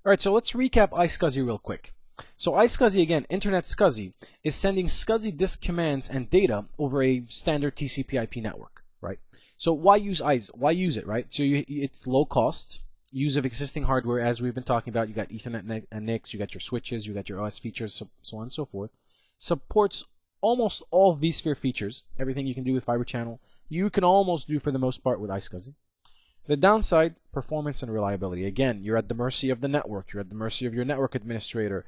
Alright, so let's recap iSCSI real quick. So iSCSI, again, Internet SCSI, is sending SCSI disk commands and data over a standard TCP/IP network, right? So why use it, right? So it's low cost, use of existing hardware, as we've been talking about. You got Ethernet and NICs, you got your switches, you got your OS features, so on and so forth. Supports almost all vSphere features, everything you can do with fiber channel, you can almost do for the most part with iSCSI. The downside, performance and reliability. Again, you're at the mercy of the network. You're at the mercy of your network administrator.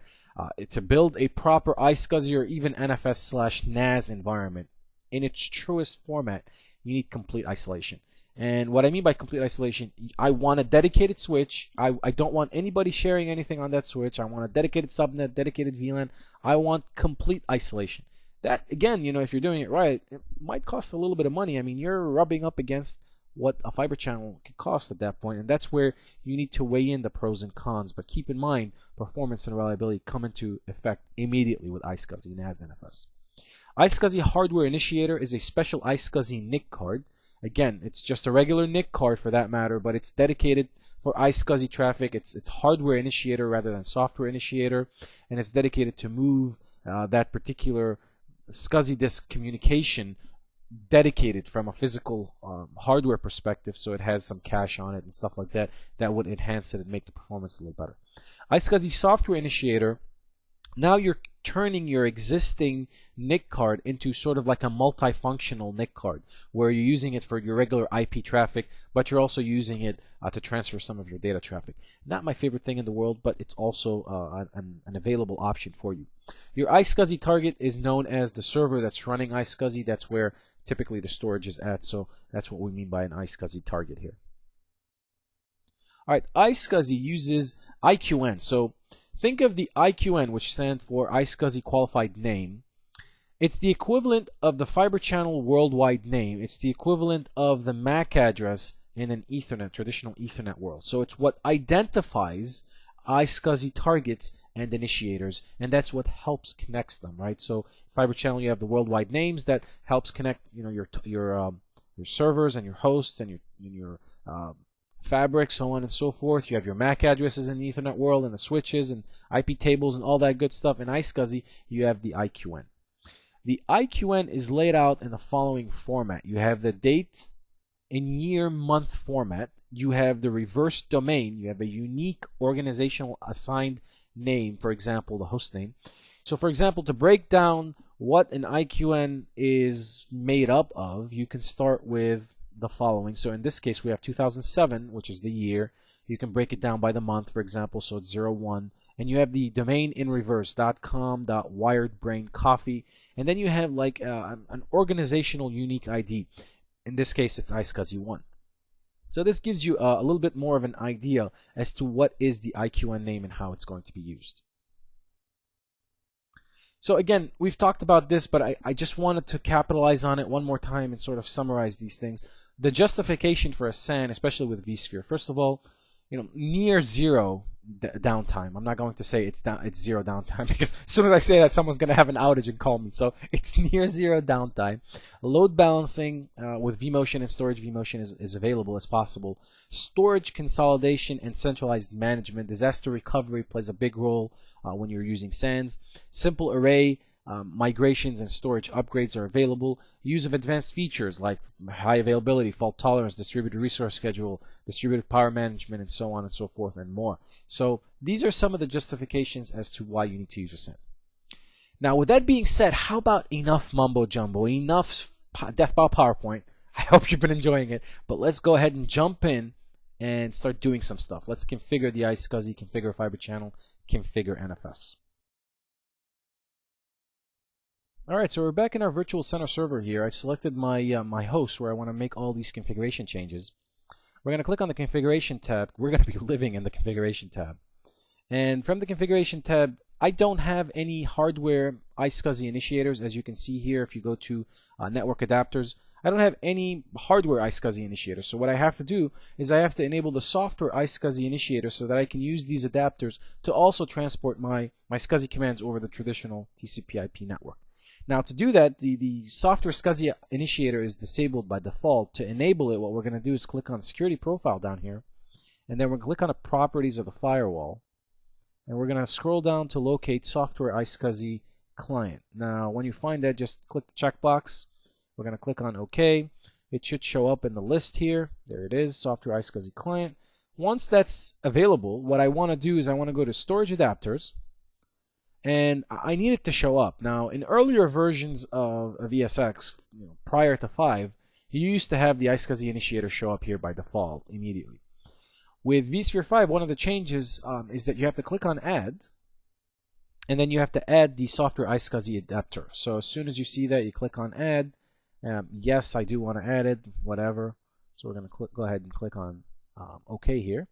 To build a proper iSCSI or even NFS/NAS environment in its truest format, you need complete isolation. And what I mean by complete isolation, I want a dedicated switch. I don't want anybody sharing anything on that switch. I want a dedicated subnet, dedicated VLAN. I want complete isolation. That, again, if you're doing it right, it might cost a little bit of money. I mean, you're rubbing up against what a fiber channel could cost at that point, and that's where you need to weigh in the pros and cons. But keep in mind, performance and reliability come into effect immediately with iSCSI, NAS, NFS. iSCSI Hardware Initiator is a special iSCSI NIC card. Again, it's just a regular NIC card for that matter, but it's dedicated for iSCSI traffic. It's hardware initiator rather than software initiator, and it's dedicated to move that particular SCSI disk communication dedicated from a physical hardware perspective, so it has some cache on it and stuff like that that would enhance it and make the performance a little better. iSCSI Software Initiator, now you're turning your existing NIC card into sort of like a multifunctional NIC card, where you're using it for your regular IP traffic, but you're also using it to transfer some of your data traffic. Not my favorite thing in the world, but it's also an available option for you. Your iSCSI target is known as the server that's running iSCSI. That's where typically the storage is at, so that's what we mean by an iSCSI target here. Alright, iSCSI uses IQN. So think of the IQN, which stands for iSCSI Qualified Name. It's the equivalent of the fiber channel worldwide name. It's the equivalent of the MAC address in an Ethernet, traditional Ethernet world. So it's what identifies iSCSI targets and initiators, and that's what helps connects them, right? So fiber channel, you have the worldwide names that helps connect, your servers and your hosts and your fabric, so on and so forth. You have your MAC addresses in the Ethernet world and the switches and IP tables and all that good stuff. In iSCSI, you have the IQN. The IQN is laid out in the following format. You have the date in year month format. You have the reverse domain. You have a unique organizational assigned name, for example, the host name. So for example, to break down what an IQN is made up of, you can start with the following. So in this case, we have 2007, which is the year. You can break it down by the month, for example, so it's 01, and you have the domain in reverse .com.wiredbraincoffee, and then you have like an organizational unique ID. In this case, it's iSCSI1. So this gives you a little bit more of an idea as to what is the IQN name and how it's going to be used. So again, we've talked about this, but I just wanted to capitalize on it one more time and sort of summarize these things. The justification for a SAN, especially with vSphere, first of all, near zero downtime. I'm not going to say it's zero downtime, because as soon as I say that, someone's going to have an outage and call me. So it's near zero downtime. Load balancing with vMotion and storage vMotion is available as possible. Storage consolidation and centralized management. Disaster recovery plays a big role when you're using SANs. Simple array migrations and storage upgrades are available. Use of advanced features like high availability, fault tolerance, distributed resource schedule, distributed power management, and so on and so forth, and more. So these are some of the justifications as to why you need to use a SAN. Now, with that being said, how about enough mumbo jumbo, enough death by PowerPoint? I hope you've been enjoying it, but let's go ahead and jump in and start doing some stuff. Let's configure the iSCSI, configure Fiber Channel, configure NFS. Alright, so we're back in our Virtual Center server here. I've selected my my host where I want to make all these configuration changes. We're going to click on the Configuration tab. We're going to be living in the Configuration tab. And from the Configuration tab, I don't have any hardware iSCSI initiators. As you can see here, if you go to Network Adapters, I don't have any hardware iSCSI initiators. So what I have to do is I have to enable the software iSCSI initiator so that I can use these adapters to also transport my SCSI commands over the traditional TCP/IP network. Now, to do that, the software SCSI initiator is disabled by default. To enable it, what we're going to do is click on Security Profile down here, and then we're going to click on the Properties of the firewall, and we're going to scroll down to locate Software iSCSI Client. Now, when you find that, just click the checkbox. We're going to click on OK. It should show up in the list here. There it is, Software iSCSI Client. Once that's available, what I want to do is I want to go to Storage Adapters, and I need it to show up. Now, in earlier versions of ESX, prior to 5, you used to have the iSCSI initiator show up here by default immediately. With vSphere 5, one of the changes is that you have to click on Add, and then you have to add the software iSCSI adapter. So as soon as you see that, you click on Add. Yes, I do want to add it, whatever. So we're going to go ahead and click on OK here.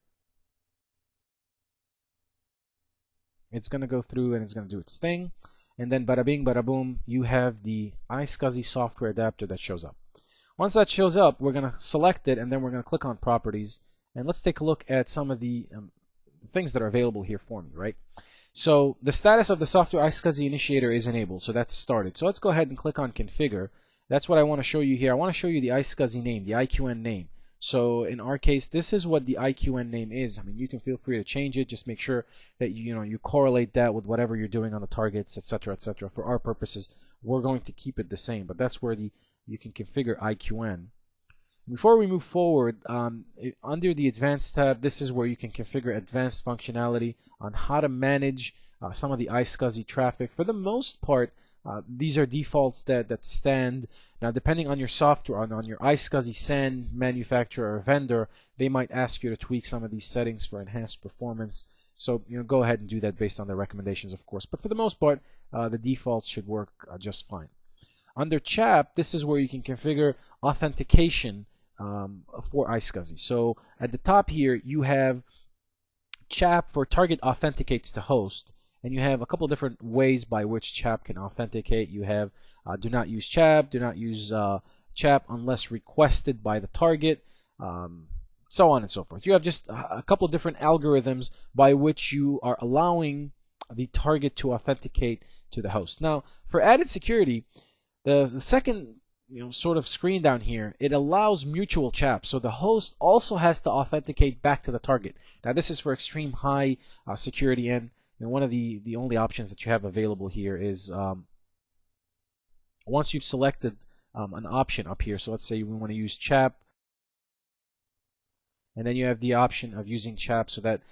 It's going to go through and it's going to do its thing, and then bada bing bada boom, you have the iSCSI software adapter that shows up. Once that shows up, we're going to select it, and then we're going to click on Properties, and let's take a look at some of the things that are available here for me, right? So the status of the software iSCSI initiator is enabled, so that's started. So let's go ahead and click on Configure. That's what I want to show you here. I want to show you the iSCSI name, the IQN name. So in our case, this is what the IQN name is. I mean, you can feel free to change it. Just make sure that you correlate that with whatever you're doing on the targets, etc., etc. For our purposes, we're going to keep it the same, but that's where you can configure IQN. Before we move forward, under the Advanced tab, this is where you can configure advanced functionality on how to manage some of the iSCSI traffic. For the most part, these are defaults that stand. Now, depending on your software, on your iSCSI SAN manufacturer or vendor, they might ask you to tweak some of these settings for enhanced performance. So go ahead and do that based on their recommendations, of course. But for the most part, the defaults should work just fine. Under CHAP, this is where you can configure authentication for iSCSI. So at the top here, you have CHAP for target authenticates to host. And you have a couple different ways by which CHAP can authenticate. You have do not use CHAP, do not use CHAP unless requested by the target, so on and so forth. You have just a couple different algorithms by which you are allowing the target to authenticate to the host. Now, for added security, the second sort of screen down here, it allows mutual CHAP. So the host also has to authenticate back to the target. Now, this is for extreme high security, and one of the only options that you have available here is once you've selected an option up here. So let's say we want to use CHAP, and then you have the option of using CHAP so that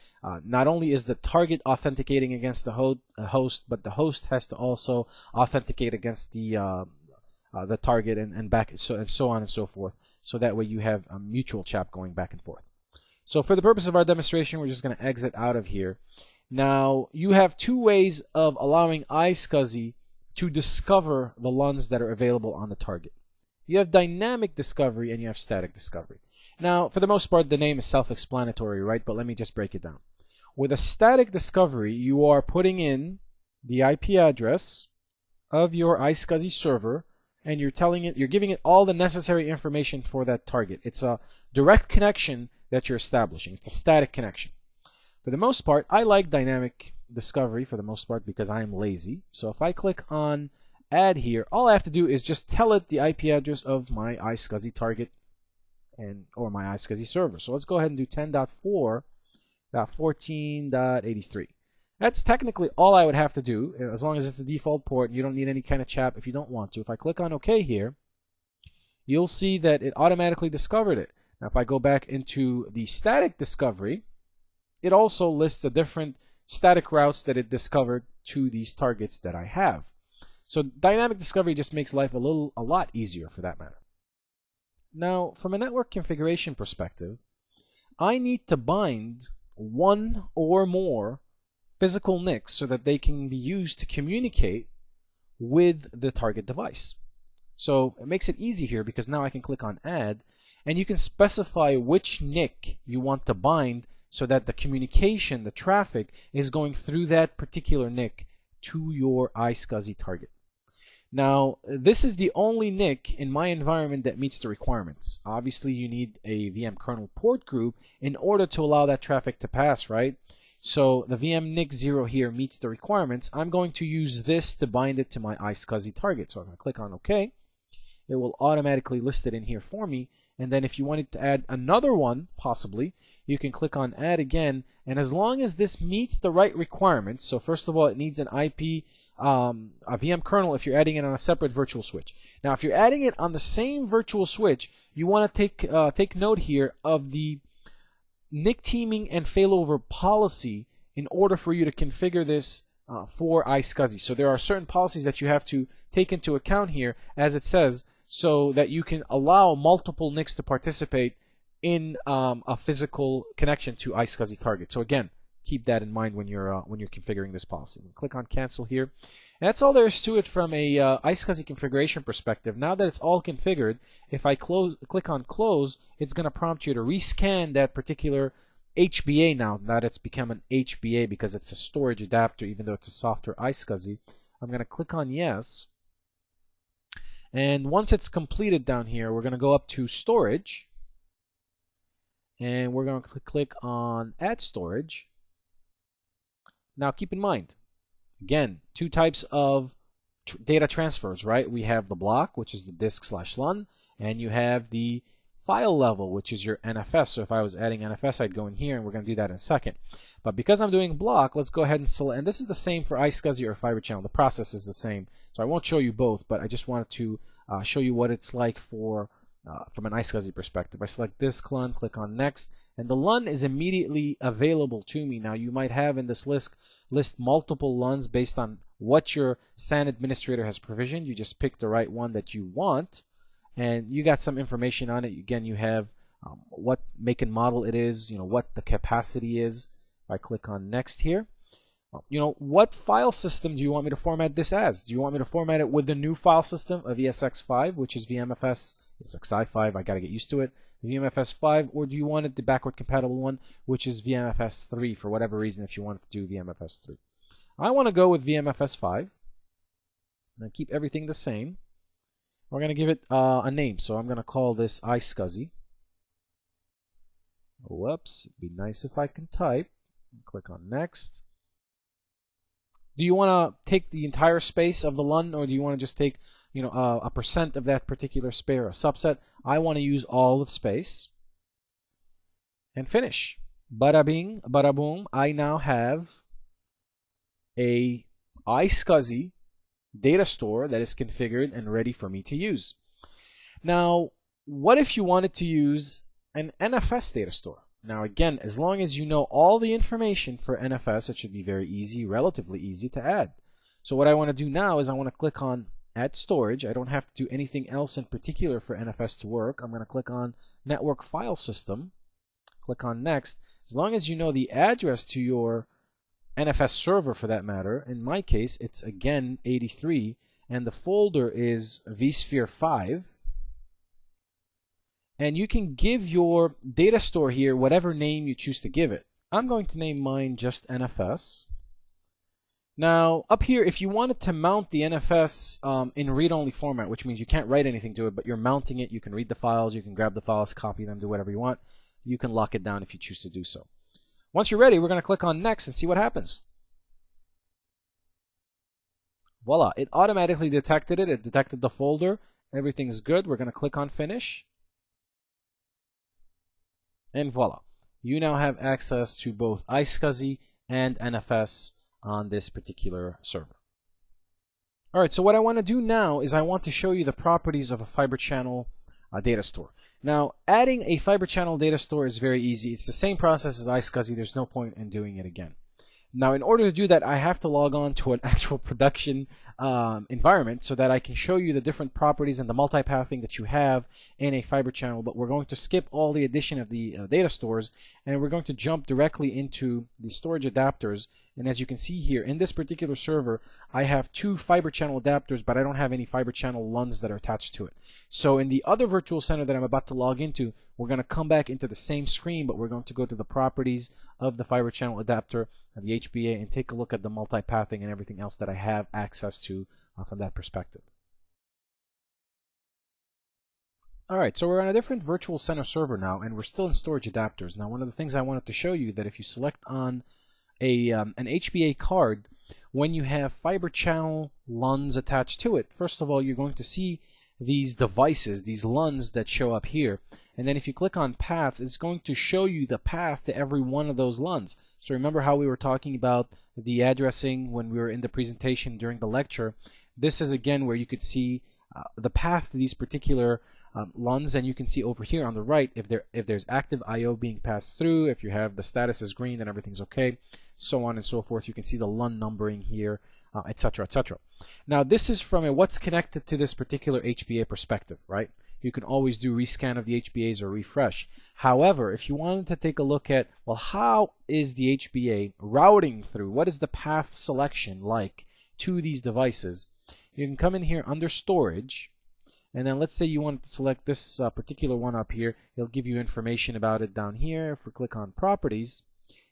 not only is the target authenticating against the host, but the host has to also authenticate against the target and back, and so on and so forth. So that way you have a mutual CHAP going back and forth. So for the purpose of our demonstration, we're just going to exit out of here. Now, you have two ways of allowing iSCSI to discover the LUNs that are available on the target. You have dynamic discovery and you have static discovery. Now, for the most part, the name is self-explanatory, right? But let me just break it down. With a static discovery, you are putting in the IP address of your iSCSI server, and you're giving it all the necessary information for that target. It's a direct connection that you're establishing. It's a static connection. For the most part, I like dynamic discovery for the most part because I am lazy. So if I click on add here, all I have to do is just tell it the IP address of my iSCSI target or my iSCSI server. So let's go ahead and do 10.4.14.83. That's technically all I would have to do, as long as it's the default port. You don't need any kind of CHAP if you don't want to. If I click on OK here, you'll see that it automatically discovered it. Now if I go back into the static discovery, it also lists the different static routes that it discovered to these targets that I have. So dynamic discovery just makes life a lot easier for that matter. Now, from a network configuration perspective, I need to bind one or more physical NICs so that they can be used to communicate with the target device. So it makes it easy here because now I can click on add and you can specify which NIC you want to bind so that the communication, the traffic, is going through that particular NIC to your iSCSI target. Now, this is the only NIC in my environment that meets the requirements. Obviously, you need a VM kernel port group in order to allow that traffic to pass, right? So the VM NIC 0 here meets the requirements. I'm going to use this to bind it to my iSCSI target. So I'm going to click on OK. It will automatically list it in here for me. And then if you wanted to add another one, possibly, you can click on add again. And as long as this meets the right requirements, so first of all, it needs an IP, a VM kernel if you're adding it on a separate virtual switch. Now, if you're adding it on the same virtual switch, you want to take note here of the NIC teaming and failover policy in order for you to configure this for iSCSI. So there are certain policies that you have to take into account here, as it says, so that you can allow multiple NICs to participate in a physical connection to iSCSI target. So again, keep that in mind when you're configuring this policy. Click on cancel here. And that's all there is to it from a iSCSI configuration perspective. Now that it's all configured, if I click on close, it's going to prompt you to rescan that particular HBA now that it's become an HBA because it's a storage adapter, even though it's a software iSCSI. I'm going to click on yes. And once it's completed down here, we're going to go up to storage. And we're going to click on add storage. Now keep in mind, again, two types of data transfers, right? We have the block, which is the disk/LUN, and you have the file level, which is your NFS. So if I was adding NFS, I'd go in here, and we're going to do that in a second. But because I'm doing block, let's go ahead and select, and this is the same for iSCSI or Fibre Channel. The process is the same. So I won't show you both, but I just wanted to show you what it's like for from an iSCSI perspective. I select disk LUN, click on next, and the LUN is immediately available to me. Now you might have in this list multiple LUNs based on what your SAN administrator has provisioned. You just pick the right one that you want, and you got some information on it. Again, you have what make and model it is, what the capacity is. If I click on next here, what file system do you want me to format this as? Do you want me to format it with the new file system of ESX5, which is VMFS ESXi5? I got to get used to it. VMFS5, or do you want it the backward compatible one, which is VMFS3 for whatever reason if you want to do VMFS3? I want to go with VMFS5. And keep everything the same. We're going to give it a name, so I'm going to call this iSCSI. Whoops, it'd be nice if I can type. Click on next. Do you want to take the entire space of the LUN, or do you want to just take a percent of that particular space, or a subset? I want to use all of space. And finish. Bada bing, bada boom. I now have a iSCSI data store that is configured and ready for me to use. Now, what if you wanted to use an NFS data store? Now again, as long as you know all the information for NFS, it should be very easy, relatively easy to add. So what I want to do now is I want to click on add storage. I don't have to do anything else in particular for NFS to work. I'm going to click on network file system, click on next. As long as you know the address to your NFS data store, you can configure it. And that's all there is to it from a iSCSI configuration perspective. Now, for the network configuration perspective, I like dynamic discovery. NFS server for that matter. In my case, it's again 83, and the folder is vSphere 5. And you can give your data store here whatever name you choose to give it. I'm going to name mine just NFS. Now, up here, if you wanted to mount the NFS in read-only format, which means you can't write anything to it, but you're mounting it, you can read the files, you can grab the files, copy them, do whatever you want. You can lock it down if you choose to do so. Once you're ready, we're going to click on Next and see what happens. Voila, it automatically detected it. It detected the folder. Everything's good. We're going to click on Finish. And voila, you now have access to both iSCSI and NFS on this particular server. All right, so what I want to do now is I want to show you the properties of a Fibre Channel data store. Now, adding a Fibre Channel data store is very easy. It's the same process as iSCSI. There's no point in doing it again. Now, in order to do that, I have to log on to an actual production environment so that I can show you the different properties and the multipathing that you have in a Fibre Channel. But we're going to skip all the addition of the data stores, and we're going to jump directly into the storage adapters. And as you can see here, in this particular server, I have 2 Fibre Channel adapters, but I don't have any Fibre Channel LUNs that are attached to it. So in the other virtual center that I'm about to log into, we're going to come back into the same screen, but we're going to go to the properties of the Fibre Channel adapter, the HBA, and take a look at the multipathing and everything else that I have access to from that perspective. Alright, so we're on a different virtual center server now, and we're still in storage adapters. Now, one of the things I wanted to show you that if you select on an HBA card, when you have Fibre Channel LUNs attached to it, first of all, you're going to see these devices, these LUNs that show up here. And then if you click on paths, it's going to show you the path to every one of those LUNs. So remember how we were talking about the addressing when we were in the presentation during the lecture. This is again where you could see the path to these particular LUNs, and you can see over here on the right if there's active I/O being passed through, if you have the status is green, then everything's okay, so on and so forth. You can see the LUN numbering here, etc., etc. Now this is from a what's connected to this particular HBA perspective, right? You can always do rescan of the HBAs or refresh. However, if you wanted to take a look at, well, how is the HBA routing through? What is the path selection like to these devices? You can come in here under storage, and then let's say you want to select this particular one up here. It'll give you information about it down here. If we click on properties,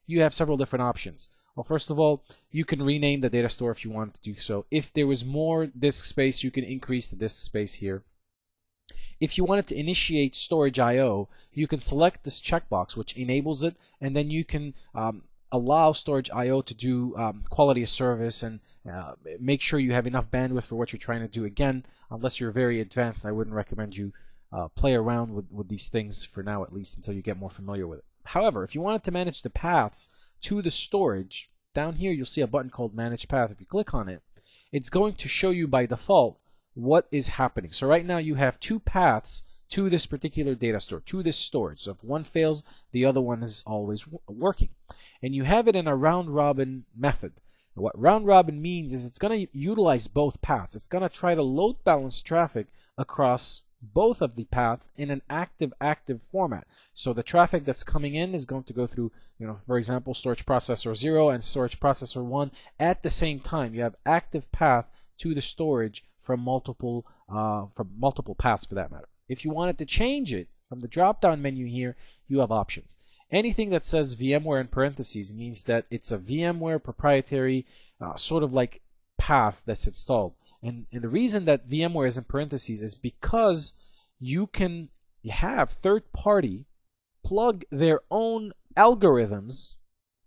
you have several different options. Well, first of all, you can rename the data store if you want to do so. If there was more disk space, you can increase the disk space here. If you wanted to initiate storage I/O, you can select this checkbox, which enables it, and then you can allow storage I/O to do quality of service and make sure you have enough bandwidth for what you're trying to do. Again, unless you're very advanced, I wouldn't recommend you play around with these things for now, at least until you get more familiar with it. However, if you wanted to manage the paths to the storage, down here you'll see a button called Manage Path. If you click on it, it's going to show you by default what is happening. So right now you have 2 paths to this particular data store, to this storage. So if one fails, the other one is always working. And you have it in a round-robin method. What round-robin means is it's going to utilize both paths. It's going to try to load balance traffic across both of the paths in an active format. So the traffic that's coming in is going to go through, for example, storage processor 0 and storage processor 1 at the same time. You have active path to the storage from multiple paths for that matter. If you wanted to change it from the drop-down menu here, you have options. Anything that says VMware in parentheses means that it's a VMware proprietary sort of like path that's installed. And the reason that VMware is in parentheses is because you can have third-party plug their own algorithms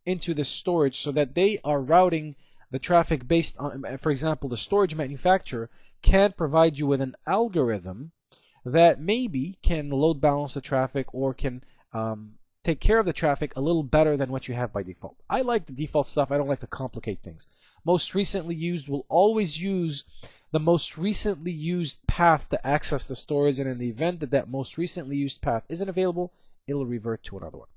into the storage so that they are routing the traffic based on, for example, the storage manufacturer can provide you with an algorithm that maybe can load balance the traffic or can take care of the traffic a little better than what you have by default. I like the default stuff. I don't like to complicate things. Most recently used will always use the most recently used path to access the storage, and in the event that that most recently used path isn't available, it'll revert to another one.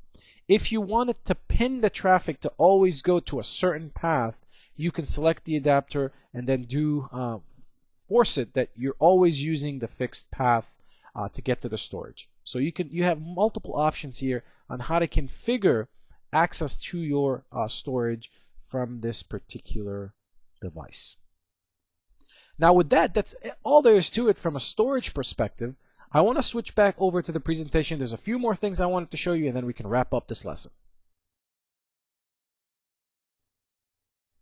If you wanted to pin the traffic to always go to a certain path, you can select the adapter and then do force it that you're always using the fixed path to get to the storage. So you have multiple options here on how to configure access to your storage from this particular device. Now with that, that's all there is to it from a storage perspective. I want to switch back over to the presentation. There's a few more things I wanted to show you, and then we can wrap up this lesson.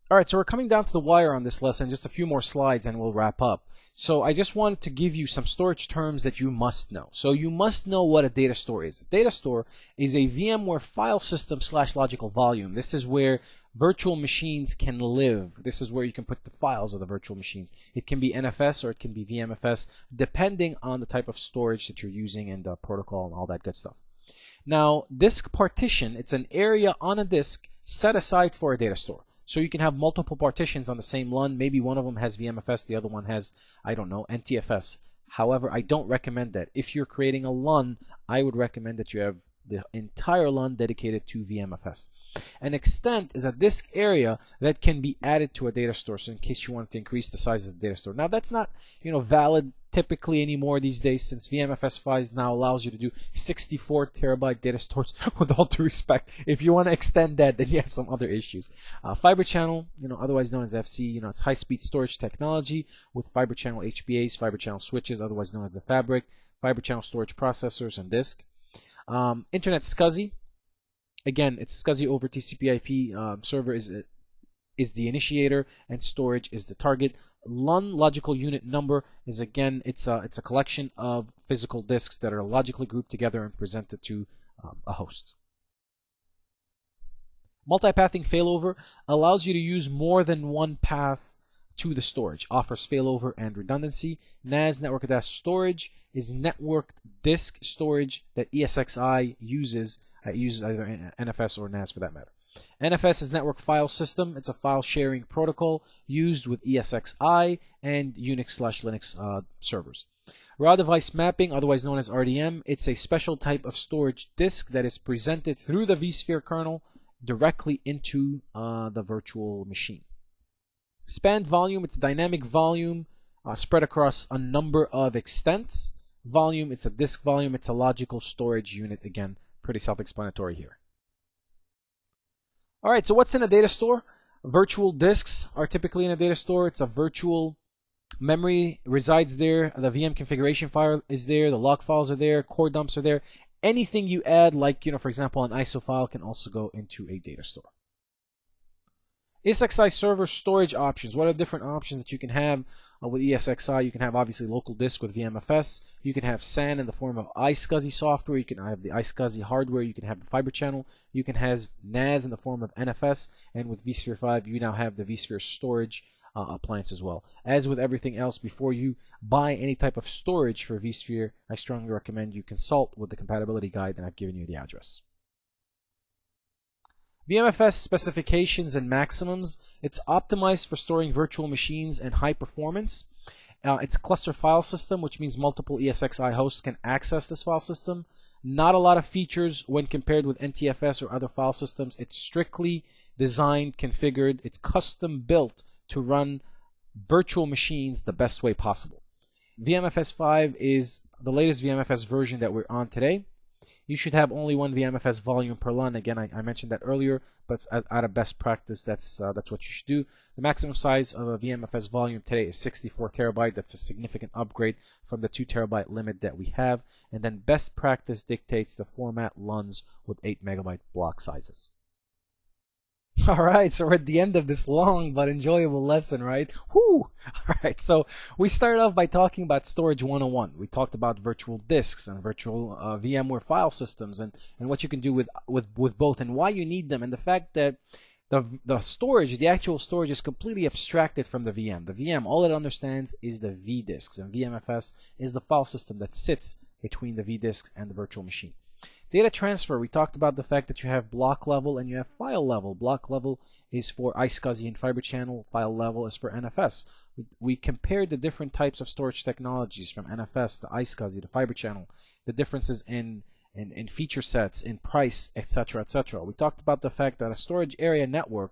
Alright, so we're coming down to the wire on this lesson, just a few more slides and we'll wrap up. So I just wanted to give you some storage terms that you must know. So you must know what a data store is. A data store is a VMware file system / logical volume. This is where virtual machines can live. This is where you can put the files of the virtual machines. It can be NFS or it can be VMFS, depending on the type of storage that you're using and the protocol and all that good stuff. Now, disk partition, it's an area on a disk set aside for a data store. So you can have multiple partitions on the same LUN. Maybe one of them has VMFS, the other one has, I don't know, NTFS. However, I don't recommend that. If you're creating a LUN, I would recommend that you have the entire LUN dedicated to VMFS. An extent is a disk area that can be added to a data store, so in case you want to increase the size of the data store. Now that's not, valid typically anymore these days, since VMFS 5 now allows you to do 64 terabyte data stores. With all due respect, if you want to extend that, then you have some other issues. Fiber channel, otherwise known as FC, it's high-speed storage technology with fiber channel HBAs, fiber channel switches, otherwise known as the fabric, fiber channel storage processors, and disk. Internet SCSI, again, it's SCSI over TCP/IP. Server is the initiator and storage is the target. LUN, logical unit number, is again, it's a collection of physical disks that are logically grouped together and presented to a host. Multipathing failover allows you to use more than one path to the storage, offers failover and redundancy. NAS, network attached storage, is networked disk storage that ESXi uses. Uses either NFS or NAS for that matter. NFS is network file system. It's a file sharing protocol used with ESXi and Unix/Linux servers. Raw device mapping, otherwise known as RDM, it's a special type of storage disk that is presented through the vSphere kernel directly into the virtual machine. Spanned volume, it's a dynamic volume spread across a number of extents. Volume, it's a disk volume, it's a logical storage unit. Again, pretty self-explanatory here. Alright, so what's in a data store? Virtual disks are typically in a data store. It's a virtual memory resides there. The VM configuration file is there. The log files are there. Core dumps are there. Anything you add, like, for example, an ISO file, can also go into a data store. ESXi server storage options. What are different options that you can have with ESXi? You can have obviously local disk with VMFS. You can have SAN in the form of iSCSI software. You can have the iSCSI hardware. You can have the fiber channel. You can have NAS in the form of NFS. And with vSphere 5, you now have the vSphere storage appliance as well. As with everything else, before you buy any type of storage for vSphere, I strongly recommend you consult with the compatibility guide, and I've given you the address. VMFS specifications and maximums. It's optimized for storing virtual machines and high performance. It's a cluster file system, which means multiple ESXi hosts can access this file system. Not a lot of features when compared with NTFS or other file systems. It's strictly designed, configured. It's custom built to run virtual machines the best way possible. VMFS 5 is the latest VMFS version that we're on today. You should have only one VMFS volume per LUN. Again, I mentioned that earlier, but out of best practice, that's what you should do. The maximum size of a VMFS volume today is 64 terabyte. That's a significant upgrade from the 2 terabyte limit that we have. And then best practice dictates the format LUNs with 8 megabyte block sizes. Alright, so we're at the end of this long but enjoyable lesson, right? Whoo! Alright, so we started off by talking about Storage 101. We talked about virtual disks and virtual VMware file systems and what you can do with both and why you need them, and the fact that the storage, the actual storage, is completely abstracted from the VM. The VM, all it understands is the vDisks, and VMFS is the file system that sits between the vDisks and the virtual machine. Data transfer, we talked about the fact that you have block level and you have file level. Block level is for iSCSI and fiber channel. File level is for NFS. We compared the different types of storage technologies from NFS to iSCSI to fiber channel, the differences in feature sets, in price, etc., etc. We talked about the fact that a storage area network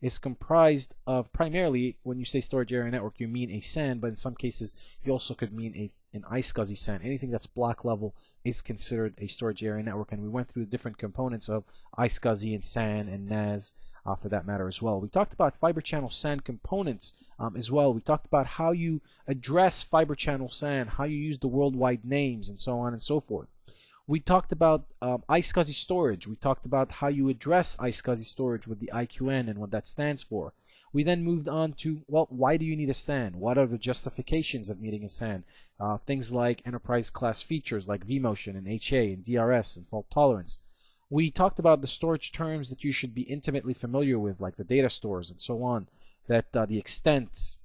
is comprised of primarily, when you say storage area network, you mean a SAN, but in some cases you also could mean an iSCSI SAN. Anything that's block level is considered a storage area network, and we went through the different components of iSCSI and SAN and NAS for that matter as well. We talked about Fiber Channel SAN components as well. We talked about how you address Fiber Channel SAN, how you use the worldwide names, and so on and so forth. We talked about iSCSI storage. We talked about how you address iSCSI storage with the IQN and what that stands for. We then moved on to, well, why do you need a SAN? What are the justifications of needing a SAN? Things like enterprise class features like vMotion and HA and DRS and fault tolerance. We talked about the storage terms that you should be intimately familiar with, like the data stores and so on, that the extents,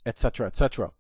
etc., etc.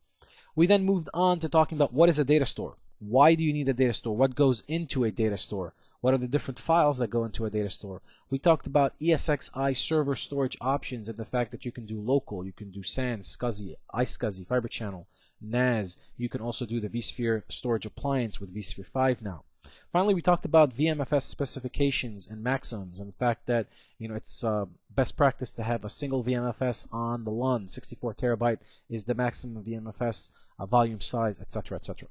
We then moved on to talking about what is a data store. Why do you need a data store? What goes into a data store? What are the different files that go into a data store? We talked about ESXi server storage options and the fact that you can do local, you can do SAN, SCSI, iSCSI, Fiber Channel, NAS. You can also do the vSphere storage appliance with vSphere 5 now. Finally, we talked about VMFS specifications and maximums and the fact that it's best practice to have a single VMFS on the LUN. 64 terabyte is the maximum VMFS volume size, etc., etc.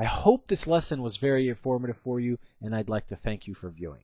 I hope this lesson was very informative for you, and I'd like to thank you for viewing.